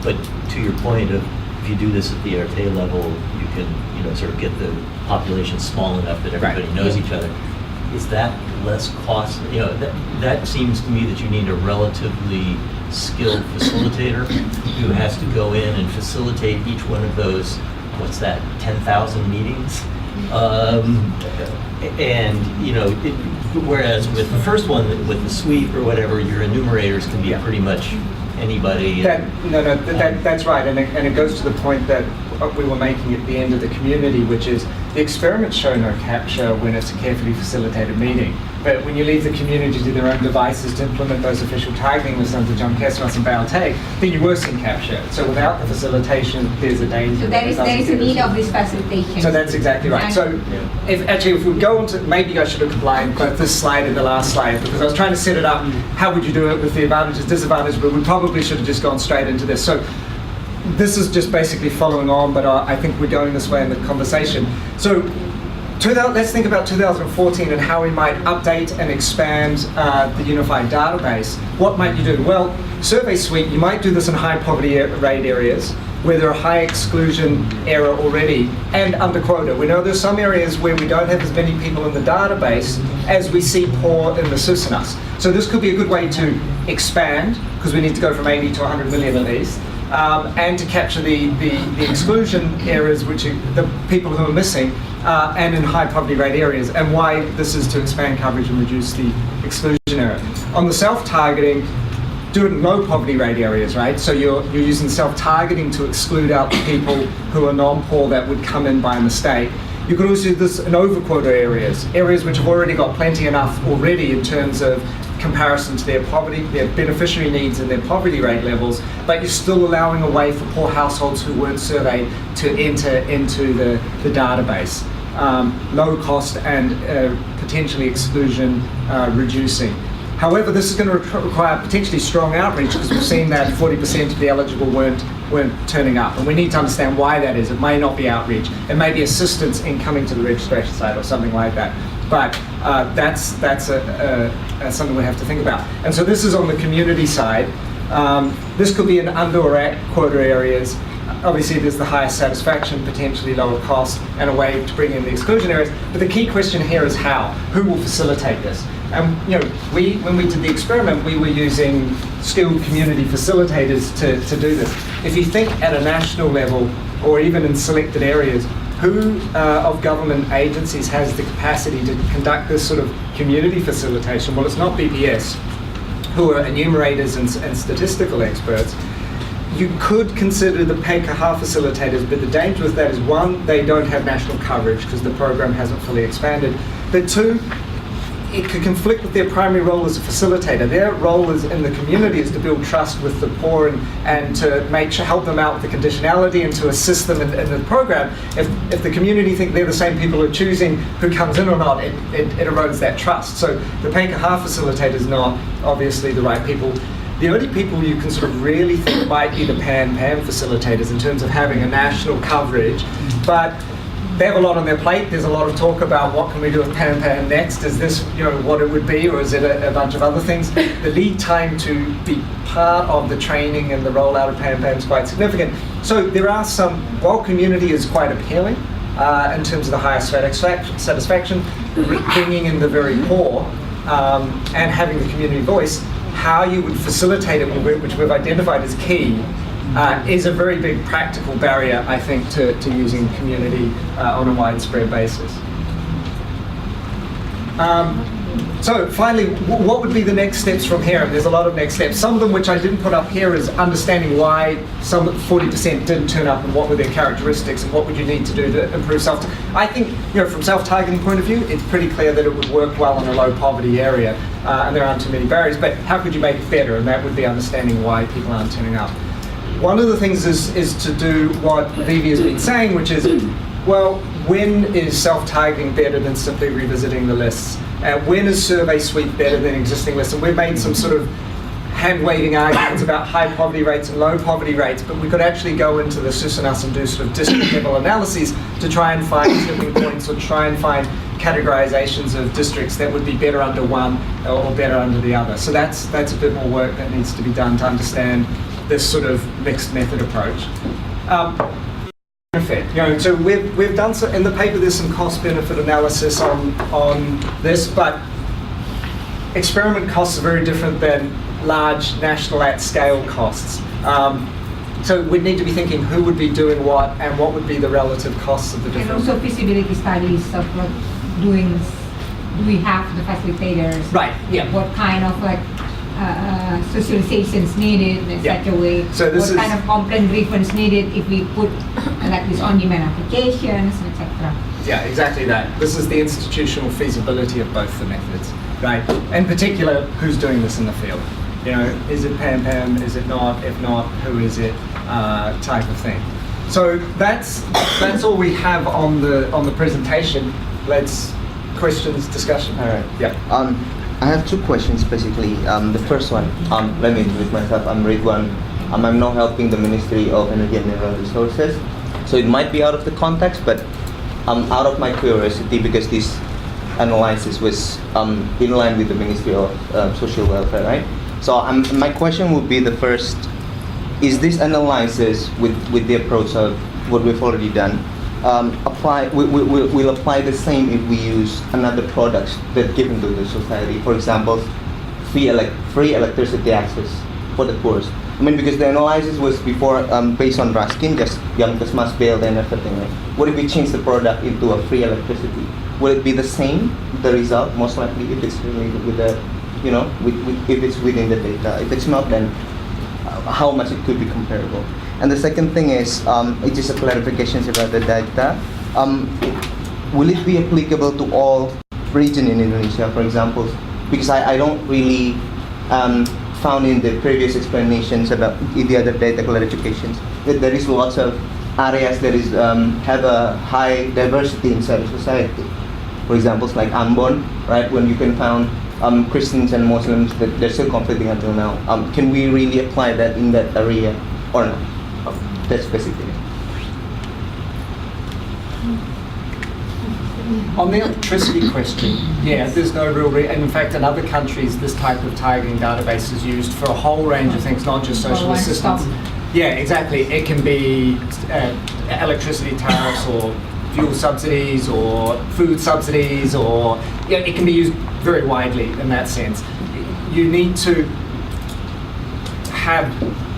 But to your point of if you do this at the RT level, you can sort of get the population small enough that everybody knows each other. Is that less costly? That seems to me that you need a relatively skilled facilitator who has to go in and facilitate each one of those. What's that? 10,000 meetings, whereas with the first one, with the suite or whatever, your enumerators can be pretty much anybody. That's right, and it goes to the point that we were making at the end of the community, which is the experiments show no capture when it's a carefully facilitated meeting. But when you leave the community to their own devices to implement those official targeting lists under John Kesmas and Baoteg, then you worsen capture. So without the facilitation, there's a danger. So there is a need of this facilitation. So that's exactly right. So if we go on to, maybe I should have combined both this slide and the last slide, because I was trying to set it up, how would you do it with the advantages, disadvantages, but we probably should have just gone straight into this. So this is just basically following on, but I think we're going this way in the conversation. So let's think about 2014 and how we might update and expand the unified database. What might you do? Well, Survey Suite, you might do this in high poverty rate areas where there are high exclusion error already and under quota. We know there's some areas where we don't have as many people in the database as we see poor in the Susanas. So this could be a good way to expand, because we need to go from 80 to 100 million at least. And to capture the exclusion areas, which are the people who are missing, and in high poverty rate areas, and why this is to expand coverage and reduce the exclusion area. On the self-targeting, do it in low poverty rate areas, right? So you're using self-targeting to exclude out the people who are non-poor that would come in by mistake. You could also do this in over-quota areas which have already got plenty enough already in terms of comparison to their poverty, their beneficiary needs and their poverty rate levels, but you're still allowing a way for poor households who weren't surveyed to enter into the database. Low cost and potentially exclusion reducing. However, this is going to require potentially strong outreach, because we've seen that 40% of the eligible weren't turning up, and we need to understand why that is. It may not be outreach, it may be assistance in coming to the registration site or something like that. But that's something we have to think about. And so this is on the community side. This could be in under or at quota areas. Obviously, there's the highest satisfaction, potentially lower cost, and a way to bring in the exclusion areas. But the key question here is how? Who will facilitate this? And when we did the experiment, we were using skilled community facilitators to do this. If you think at a national level, or even in selected areas, who of government agencies has the capacity to conduct this sort of community facilitation? Well, it's not BPS, who are enumerators and statistical experts. You could consider the PKH facilitators, but the danger with that is, one, they don't have national coverage because the program hasn't fully expanded. But two, it could conflict with their primary role as a facilitator. Their role is in the community is to build trust with the poor and to help them out with the conditionality and to assist them in the program. If the community think they're the same people who are choosing who comes in or not, it erodes that trust. So the PKH facilitator is not obviously the right people. The only people you can sort of really think might be the PAM facilitators in terms of having a national coverage, but they have a lot on their plate. There's a lot of talk about what can we do with PAM next. Is this what it would be, or is it a bunch of other things? The lead time to be part of the training and the rollout of PAM is quite significant. So there are some, while community is quite appealing in terms of the highest satisfaction, bringing in the very poor and having the community voice, how you would facilitate it, which we've identified as key, is a very big practical barrier, I think, to using community on a widespread basis. So finally, what would be the next steps from here? And there's a lot of next steps. Some of them which I didn't put up here is understanding why some 40% didn't turn up and what were their characteristics and what would you need to do to improve I think, from self-targeting point of view, it's pretty clear that it would work well in a low poverty area and there aren't too many barriers, but how could you make it better? And that would be understanding why people aren't turning up. One of the things is to do what Vivi has been saying, which is, well, when is self-targeting better than simply revisiting the lists? When is Survey Suite better than existing lists? And we've made some sort of hand-waving arguments about high poverty rates and low poverty rates, but we could actually go into the Susanas and do sort of district-level analyses to try and find tipping points or try and find categorizations of districts that would be better under one or better under the other. So that's a bit more work that needs to be done to understand this sort of mixed method approach. Benefit, so we've done so in the paper. There's some cost-benefit analysis on this, but experiment costs are very different than large national at-scale costs. So we'd need to be thinking who would be doing what and what would be the relative costs of the different. And also feasibility studies of doing. Do we have the facilitators? Right. Yeah. What kind of socializations needed in such a way? So this what kind of complaint grievance needed if we put like these on-demand applications, etc. Yeah, exactly that. This is the institutional feasibility of both the methods. right? In particular, who's doing this in the field? You know, is it Pam? Is it not? If not, who is it? Type of thing. So that's all we have on the presentation. Let's questions, discussion. All right. Yeah. I have two questions basically. The first one, let me introduce myself. I'm Ridwan. I'm now helping the Ministry of Energy and Mineral Resources. So it might be out of the context, but out of my curiosity, because this analysis was in line with the Ministry of Social Welfare, right? So my question would be the first: is this analysis with the approach of what we've already done? We'll apply the same if we use another products that given to the society. For example, free electricity access for the poorest. I mean, because the analysis was before based on Raskin, just young Christmas bill and everything. Right? What if we change the product into a free electricity? Will it be the same? The result, most likely, if it's related with the, you know, if it's within the data. If it's not, then how much it could be comparable. And the second thing is, it's just a clarification about the data. Will it be applicable to all regions in Indonesia, for example? Because I don't really found in the previous explanations about the other data clarifications that there is lots of areas that is have a high diversity inside the society. For example, like Ambon, right? When you can found Christians and Muslims that they're still conflicting until now. Can we really apply that in that area or not? That's basically it. On the electricity question, yeah, there's no real and in fact in other countries this type of targeting database is used for a whole range of things, not just social assistance. Yeah, exactly. It can be electricity tariffs or fuel subsidies or food subsidies, or it can be used very widely in that sense. You need to have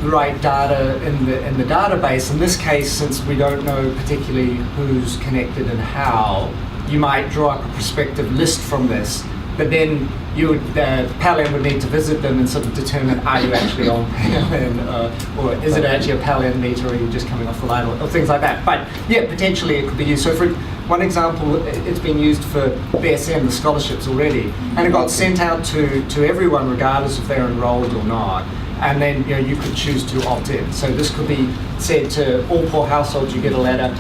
the right data in the database. In this case, since we don't know particularly who's connected and how, you might draw up a prospective list from this, but then you would, PALN would need to visit them and sort of determine, are you actually on PALN, or is it actually a PALN meter, or are you just coming off the line, or things like that. But yeah, potentially it could be used. So for one example, it's been used for BSM, the scholarships already, and it got sent out to everyone regardless if they're enrolled or not. And then you could choose to opt in. So this could be said to all poor households, you get a letter.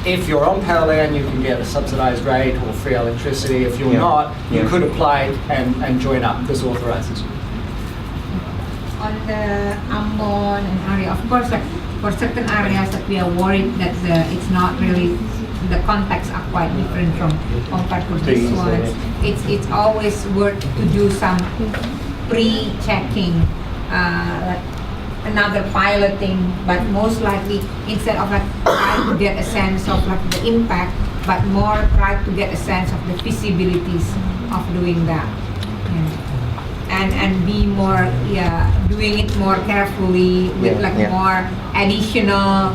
If you're on PALN, you can get a subsidized rate or free electricity. If you're not, you could apply and join up. This authorizes you. On the Ambon and area, of course, like for certain areas that we are worried that it's not really, the contexts are quite different from compared to this ones. It's always worth to do some pre-checking, like another piloting, but most likely instead of like trying to get a sense of like the impact, but more try to get a sense of the feasibilities of doing that. And be more doing it more carefully with more additional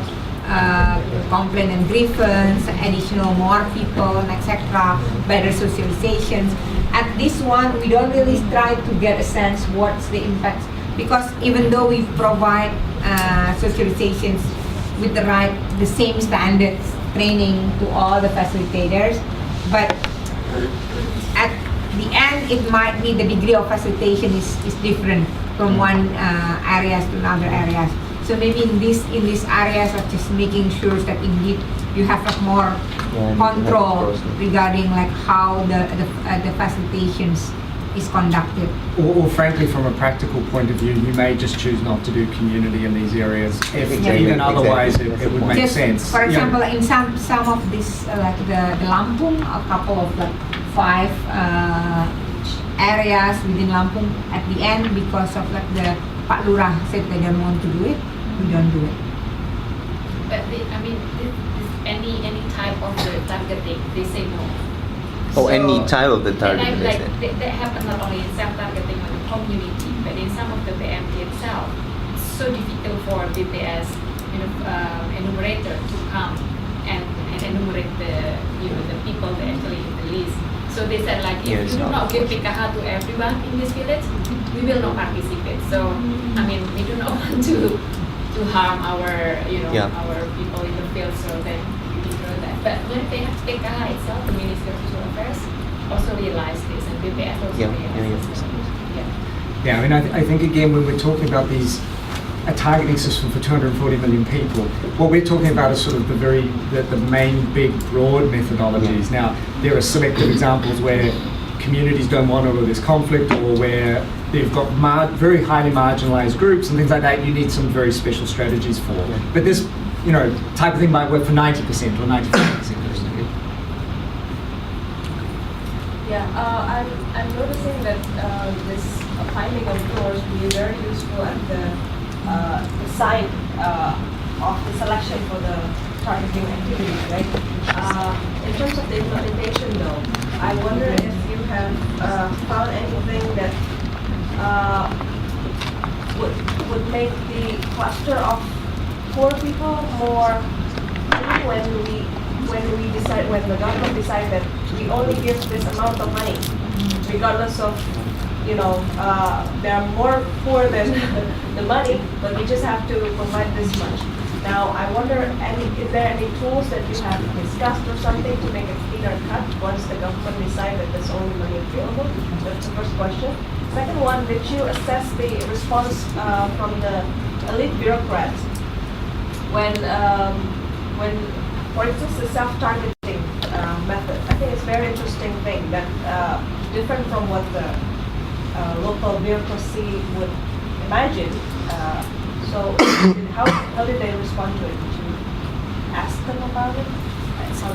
complaint and grievance, additional more people, and etc. Better socializations. At this one, we don't really try to get a sense what's the impact, because even though we provide socializations with the same standards training to all the facilitators, but at the end it might be the degree of facilitation is different from one areas to another areas. So maybe in these areas of just making sure that indeed you have like more control regarding like how the facilitations is conducted. Or frankly, from a practical point of view, you may just choose not to do community in these areas. If even otherwise, it would make just, sense. For example, in some of this, like the Lampung, a couple of like 5 areas within Lampung, at the end, because of like the Pak Lurah said they don't want to do it, we don't do it. But any type of the targeting, they say no. Or any type of the target. And that happens not only in self-targeting on the community, but in some of the BMT itself. It's so difficult for BPS, enumerator to come and enumerate the people that actually in the list. So they said like, if you do not give PKH to everyone in this village, we will not participate. So I mean, we do not want to harm our our people in the field. So then we withdraw that. But when they have PKH itself, the Ministry of Social Affairs, also realize this, and BPS also realizes this. Yeah, I mean, I think again, when we're talking about a targeting system for 240 million people, what we're talking about is sort of the main big broad methodologies. Now, there are selective examples where communities don't want all of this conflict, or where they've got very highly marginalized groups and things like that. You need some very special strategies for. But this, type of thing might work for 90% or 95%. Yeah, I'm noticing that this finding of doors will be very useful at the side of the selection for the targeting activity, right? In terms of the implementation though, I wonder if you have found anything that would make the cluster of poor people more when the government decide that we only give this amount of money, regardless of, there are more poor than the money, but we just have to provide this much. Now, I wonder, is there any tools that you have discussed or something to make a cleaner cut once the government decide that there's only money available? That's the first question. Second one, did you assess the response from the elite bureaucrats when, for instance, the self-targeting method? I think it's a very interesting thing that different from what the local bureaucracy would imagine. So how did they respond to it? Did you ask them about it?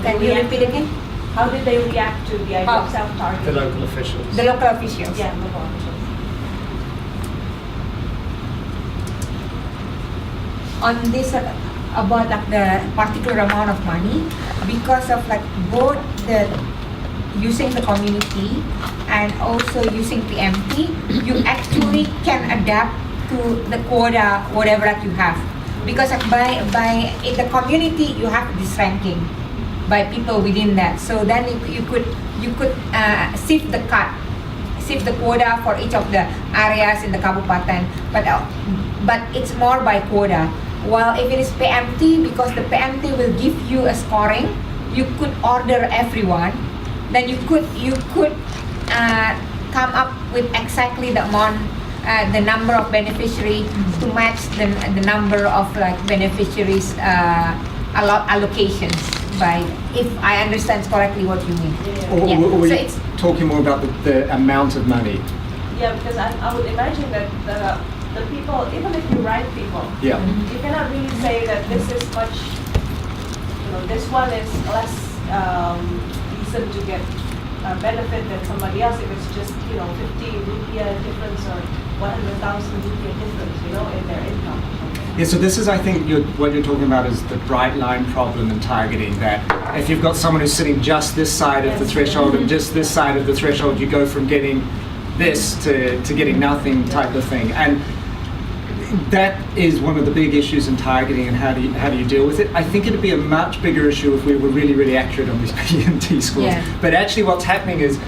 Can you repeat again? How did they react to the idea of self-targeting? The local officials. The local officials. Yeah, local officials. On this about the particular amount of money, because of both the using the community and also using PMT, you actually can adapt to the quota, whatever that you have. Because by in the community, you have this ranking by people within that. So then you could shift the quota for each of the areas in the kabupaten, but it's more by quota. While if it is PMT, because the PMT will give you a scoring, you could order everyone. Then you could come up with exactly the amount, the number of beneficiaries to match the number of beneficiaries allocations. By, if I understand correctly what you mean. Or so it's talking more about the amount of money. Yeah, because I would imagine that the people, even if you rank people, yeah, you cannot really say that this is much, this one is less decent to get benefit than somebody else if it's just, 50 rupiah difference or 100,000 rupiah difference, in their income. Yeah, so this is, I think, what you're talking about is the bright line problem in targeting, that if you've got someone who's sitting just this side of the threshold and just this side of the threshold, you go from getting this to getting nothing type of thing. And that is one of the big issues in targeting, and how do you deal with it? I think it'd be a much bigger issue if we were really, really accurate on these PMT scores. Yeah. But actually what's happening is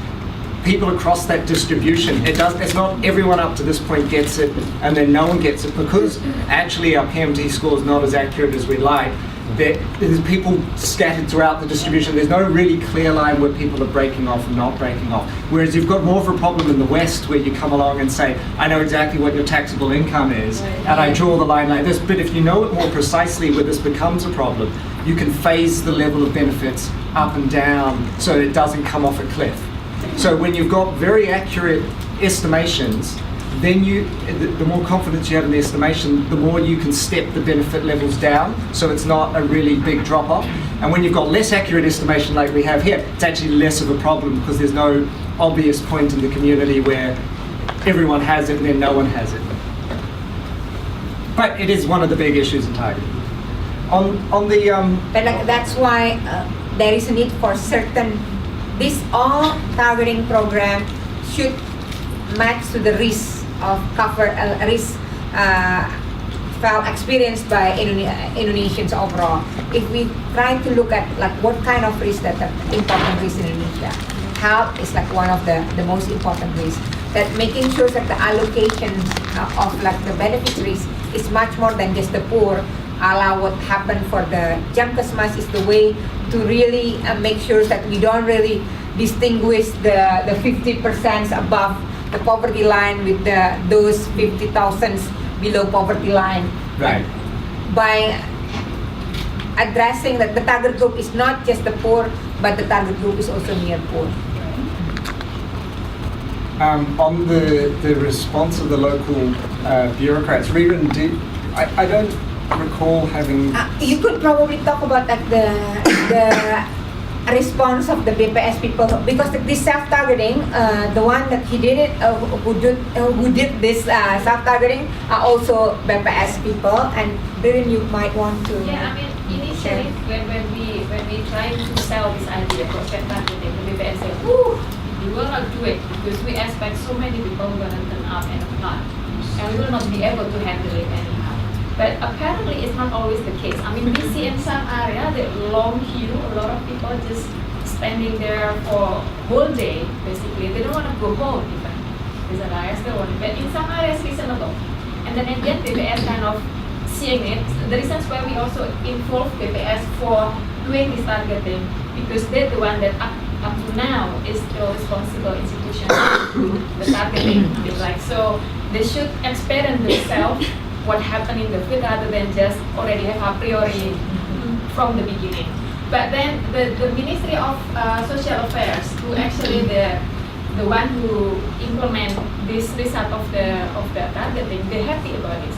people across that distribution, it's not everyone up to this point gets it and then no one gets it, because actually our PMT score is not as accurate as we'd like. There's people scattered throughout the distribution. There's no really clear line where people are breaking off and not breaking off. Whereas you've got more of a problem in the West, where you come along and say, I know exactly what your taxable income is, and I draw the line like this. But if you know it more precisely where this becomes a problem, you can phase the level of benefits up and down so it doesn't come off a cliff. So when you've got very accurate estimations, then the more confidence you have in the estimation, the more you can step the benefit levels down, so it's not a really big drop off. And when you've got less accurate estimation like we have here, it's actually less of a problem, because there's no obvious point in the community where everyone has it and then no one has it. But it is one of the big issues in targeting. But that's why there is a need for certain. This all targeting program should match to the risk of risk felt experienced by Indonesians overall. If we try to look at what kind of risk that the important risk in Indonesia, health is one of the most important risks. That making sure that the allocations of the beneficiaries is much more than just the poor. Ala what happened for the Jamkesmas is the way to really make sure that we don't really distinguish the 50% above the poverty line with those 50,000 below poverty line. Right. By addressing that the target group is not just the poor, but the target group is also near poor. On the response of the local bureaucrats, Regan, I don't recall having... You could probably talk about like the response of the BPS people, because this self-targeting, the one that he did it, who did this self-targeting are also BPS people, and then you might want to... Yeah, I mean, initially when we try to sell this idea for self-targeting, the BPS say, "Woo, we will not do it because we expect so many people going to turn up and apply, and we will not be able to handle it anyhow." But apparently it's not always the case. I mean, we see in some area the long queue, a lot of people just standing there for whole day, basically. They don't want to go home even. These areas they want it. But in some areas reasonable. And then again, BPS kind of seeing it. The reasons why we also involve BPS for doing this targeting, because they're the one that up to now is the responsible institution to do the targeting. Like, so they should experience themselves what happened in the field rather than just already have a priori from the beginning. But then the Ministry of Social Affairs, who actually the one who implement this result of the targeting, they're happy about it.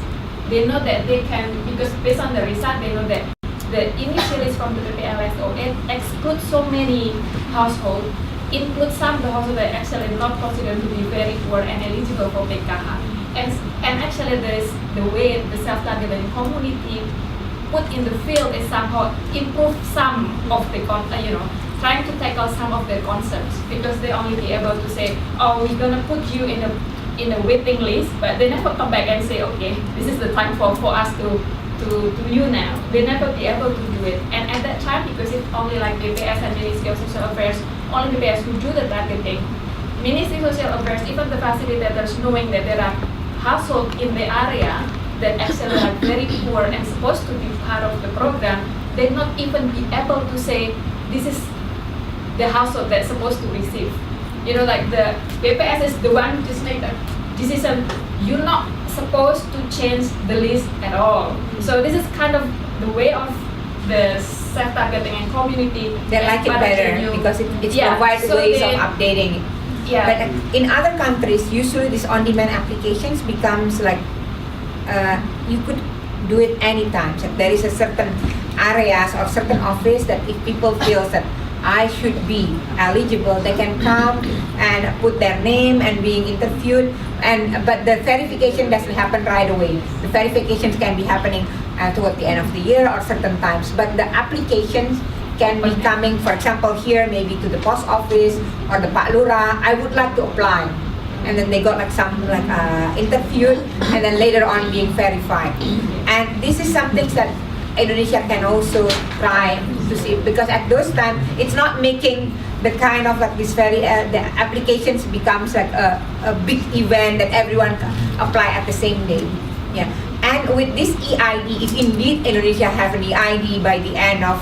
They know that they can, because based on the result, they know that the initial list from the PPLSO excludes so many households, include some of the households that actually not considered to be very poor and eligible for PKH. And actually the way the self-targeting community put in the field is somehow improve some of the, trying to tackle some of their concerns, because they only be able to say, "Oh, we're gonna put you in a waiting list," but they never come back and say, "Okay, this is the time for us to you now." They never be able to do it. And at that time, because it's only like BPS and Ministry of Social Affairs, only BPS who do the targeting, Ministry of Social Affairs, even the facilitators, knowing that there are households in the area that actually are very poor and supposed to be part of the program, they not even be able to say, "This is the household that's supposed to receive." Like the BPS is the one who just make a decision. You're not supposed to change the list at all. So this is kind of the way of the self-targeting and community. They like it better because it provides so ways of updating it. Yeah. But in other countries, usually these on-demand applications becomes like you could do it anytime. So there is a certain areas or certain office that if people feel that I should be eligible, they can come and put their name and being interviewed. But the verification doesn't happen right away. The verifications can be happening toward the end of the year or certain times. But the applications can be coming, for example, here maybe to the post office or the Pak Lurah. I would like to apply, and then they got like some interviewed, and then later on being verified. And this is something that Indonesia can also try to see, because at those times it's not making the kind of like this very the applications becomes like a big event that everyone can apply at the same day. Yeah. And with this EID, if indeed Indonesia have an EID by the end of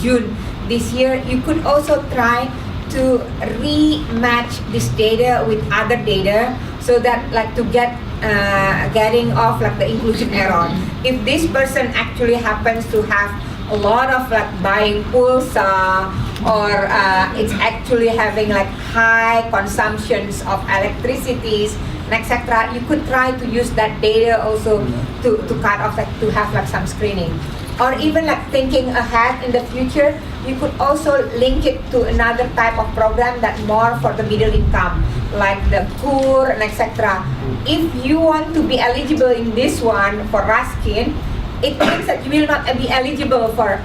June this year, you could also try to rematch this data with other data, so that like to getting off like the inclusion error. If this person actually happens to have a lot of like buying pulsa, or it's actually having like high consumptions of electricities, etc., you could try to use that data also to cut off, like to have like some screening. Or even like thinking ahead in the future, you could also link it to another type of program that more for the middle income, like the KUR and etc. If you want to be eligible in this one for Raskin, it means that you will not be eligible for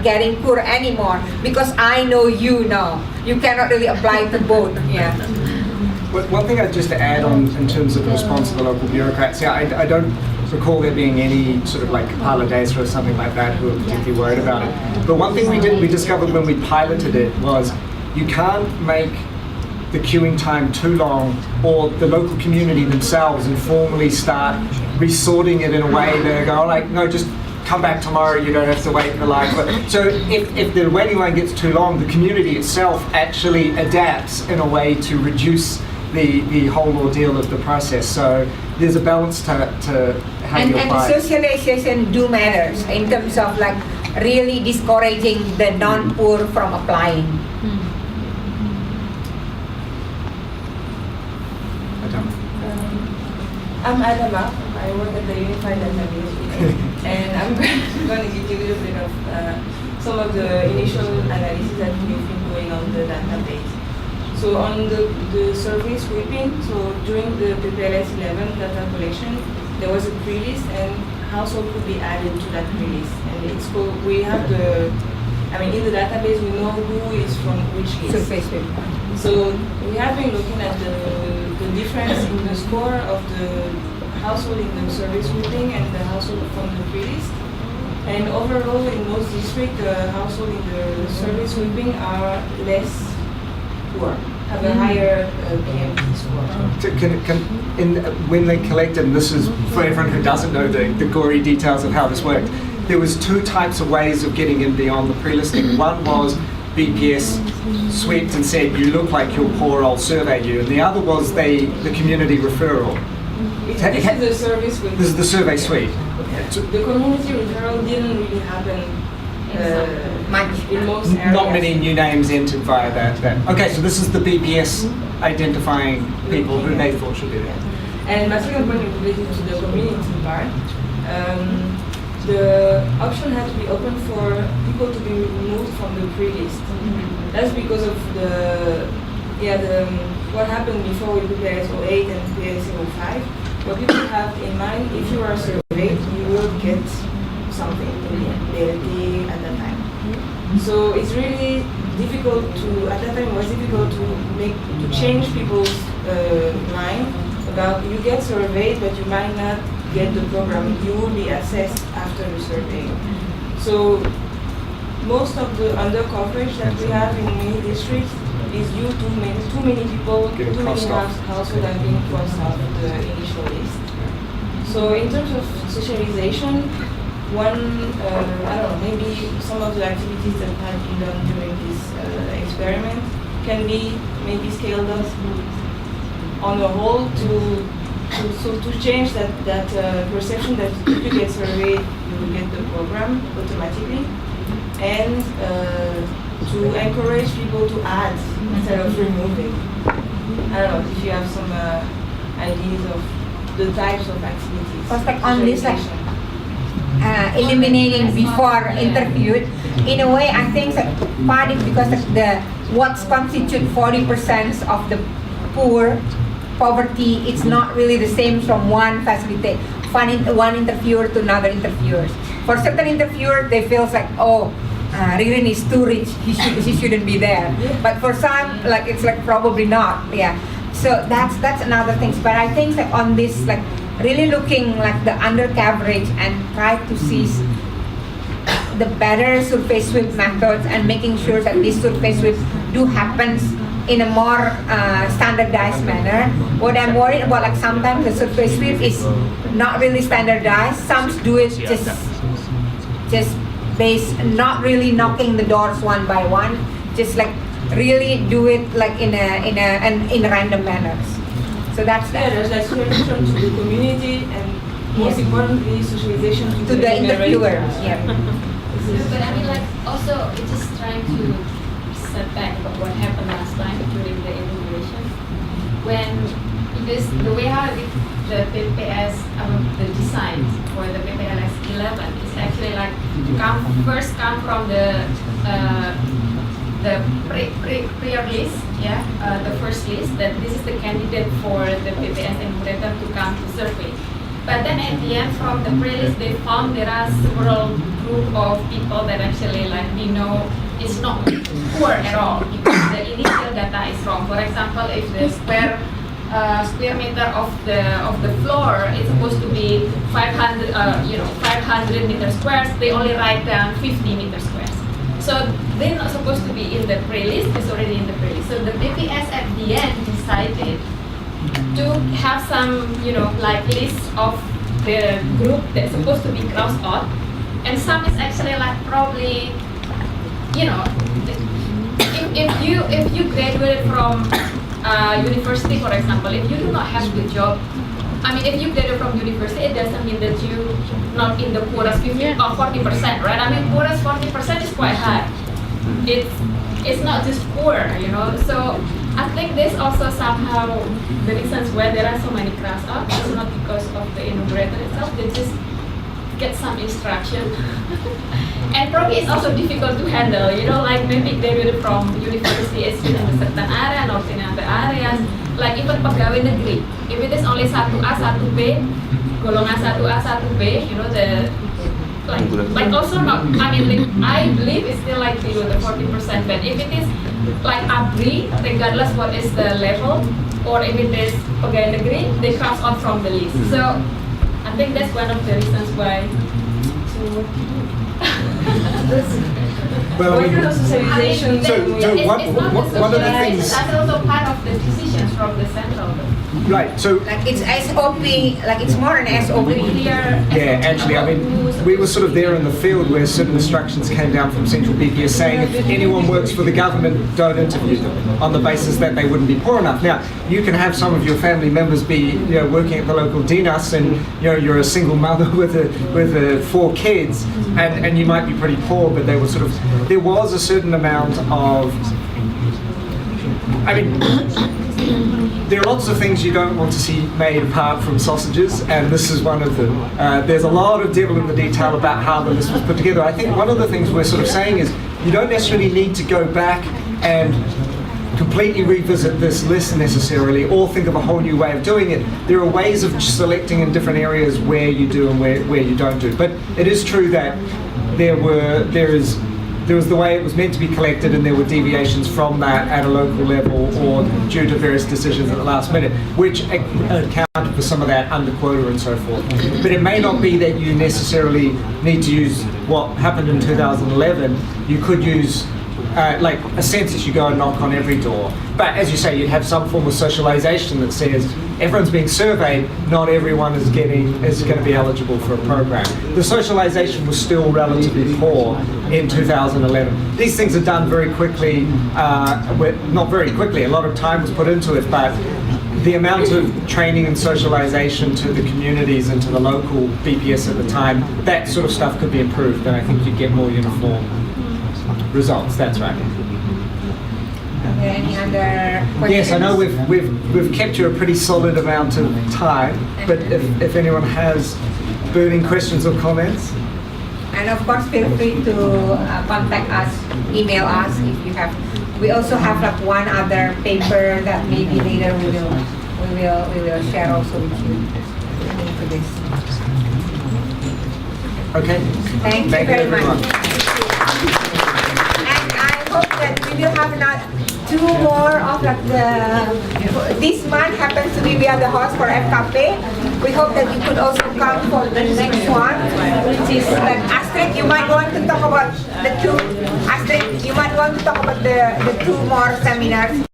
getting KUR anymore, because I know you now. You cannot really apply to both. Yeah. One thing I'd just add on in terms of the response of the local bureaucrats, I don't recall there being any sort of like Kepala Desa or something like that who were particularly worried about it. But one thing we discovered when we piloted it was you can't make the queuing time too long, or the local community themselves informally start resorting it in a way that they go like, no, just come back tomorrow, you don't have to wait in the line. So if the waiting line gets too long, the community itself actually adapts in a way to reduce the whole ordeal of the process. So there's a balance to how you And apply. socialization do matters in terms of like really discouraging the non-poor from applying. I'm Adama. I work at the Unified Database, and I'm going to give you a little bit of some of the initial analysis that we've been doing on the database. So on the survey sweeping, so during the PPLS 11 data collection, there was a pre-list and household could be added to that pre-list. And it's called, we have in the database we know who is from which list. Surface sweep. So we have been looking at the difference in the score of the household in the survey sweeping and the household from the pre-list. And overall, in most districts, the household in the survey sweeping are less poor, have a higher PMP score. When they collected, and this is for everyone who doesn't know the gory details of how this worked, there was two types of ways of getting in beyond the pre-listing. One was BPS swept and said, you look like you're poor, I'll survey you. And the other was the community referral. This is the survey sweep. This is the survey suite. The community referral didn't really happen in most areas. Not many new names entered via that. Okay, so this is the BPS identifying people who they thought should be there. And my second point is related to the community part. The option had to be open for people to be removed from the pre-list. That's because of what happened before with PPLS 08 and PPLS 05. What people have in mind, if you are surveyed, you will get something in the end, at that time. So it's really difficult at that time it was difficult to change people's mind about you get surveyed, but you might not get the program. You will be assessed after the survey. So most of the under coverage that we have in many districts is due to too many people, too many households have been crossed out of the initial list. So in terms of socialization, maybe some of the activities that have been done during this experiment can be maybe scaled up on the whole to change that perception that if you get surveyed, you will get the program automatically, and to encourage people to add instead of removing. I don't know if you have some ideas of the types of activities. First, like on this, like eliminating before interviewed. In a way, I think that part is because of what's constitute 40% of the poverty. It's not really the same from one interviewer to another interviewer. For certain interviewers, they feel like, Ririn is too rich, she shouldn't be there. But for some, it's probably not. Yeah. So that's another thing. But I think that on this, really looking the under coverage and try to seize the better surface sweep methods and making sure that these surface sweeps do happens in a more standardized manner. What I'm worried about, sometimes the surface sweep is not really standardized. Some do it just based, not really knocking the doors one by one, just really do it in random manners. So that's that. There's socialization to the community and most importantly socialization to the interviewer. Yeah. But I mean, also it's just trying to set back about what happened last time during the evaluation. Because the way how the PPS, the design for the PPLS 11 is actually first come from the prior list, the first list, that this is the candidate for the PPS and Mureta to come to survey. But then at the end, from the pre-list, they found there are several group of people that actually we know is not poor at all because the initial data is wrong. For example, if the square meter of the floor is supposed to be 500 meter squares, they only write down 50 meter squares. So they're not supposed to be in the pre-list, it's already in the pre-list. So the BPS at the end decided to have some, list of the group that's supposed to be crossed out, and some is actually like probably, you know, if you graduated from university, for example, if you do not have the job, I mean, if you graduate from university, it doesn't mean that you not in the poorest 50 or 40%, right? I mean, poorest 40% is quite high. It's not just poor, you know. So I think this also somehow the reasons why there are so many crash outs is not because of the integrator itself. They just get some instruction, and probably it's also difficult to handle. You know, like maybe graduated from university is in a certain area, not in other areas. Like even pegawai negeri, if it is only 1A, 1B, golongan 1A, 1B, you know, the like also not, I mean, like, I believe it's still like below the 40%, but if it is like ABRI, regardless what is the level, or if it is pegawai negeri, they cross out from the list. So I think that's one of the reasons why. Well, I mean, socialization. So one of the things. That's also part of the decisions from the central. Right, so Like it's SOP, like it's more an SOP. yeah, actually, I mean, we were sort of there in the field where certain instructions came down from Central BPS saying if anyone works for the government, don't interview them on the basis that they wouldn't be poor enough. Now, you can have some of your family members be, you know, working at the local dinas, and you know you're a single mother with 4 kids, and you might be pretty poor, but they were sort of, there was a certain amount of, I mean, there are lots of things you don't want to see made apart from sausages, and this is one of them. There's a lot of devil in the detail about how the list was put together. I think one of the things we're sort of saying is you don't necessarily need to go back and completely revisit this list necessarily, or think of a whole new way of doing it. There are ways of selecting in different areas where you do and where you don't do. But it is true that there was the way it was meant to be collected, and there were deviations from that at a local level or due to various decisions at the last minute, which accounted for some of that under quota and so forth. But it may not be that you necessarily need to use what happened in 2011. You could use like a census, you go and knock on every door. But as you say, you'd have some form of socialization that says everyone's being surveyed, not everyone is going to be eligible for a program. The socialization was still relatively poor in 2011. These things are done very quickly, not very quickly, a lot of time was put into it, but the amount of training and socialization to the communities and to the local BPS at the time, that sort of stuff could be improved, and I think you'd get more uniform results. That's right. Any other questions? Yes, I know we've kept you a pretty solid amount of time, but if anyone has burning questions or comments. And of course, feel free to contact us, email us if you have. We also have like one other paper that maybe later we will share also with you for this. Okay. Thank you very much. And I hope that we will have not 2 more of like this month happens to be we are the host for FKP. We hope that you could also come for the next one, which is like Astrid. You might want to talk about the 2. Astrid, you might want to talk about the 2 more seminars.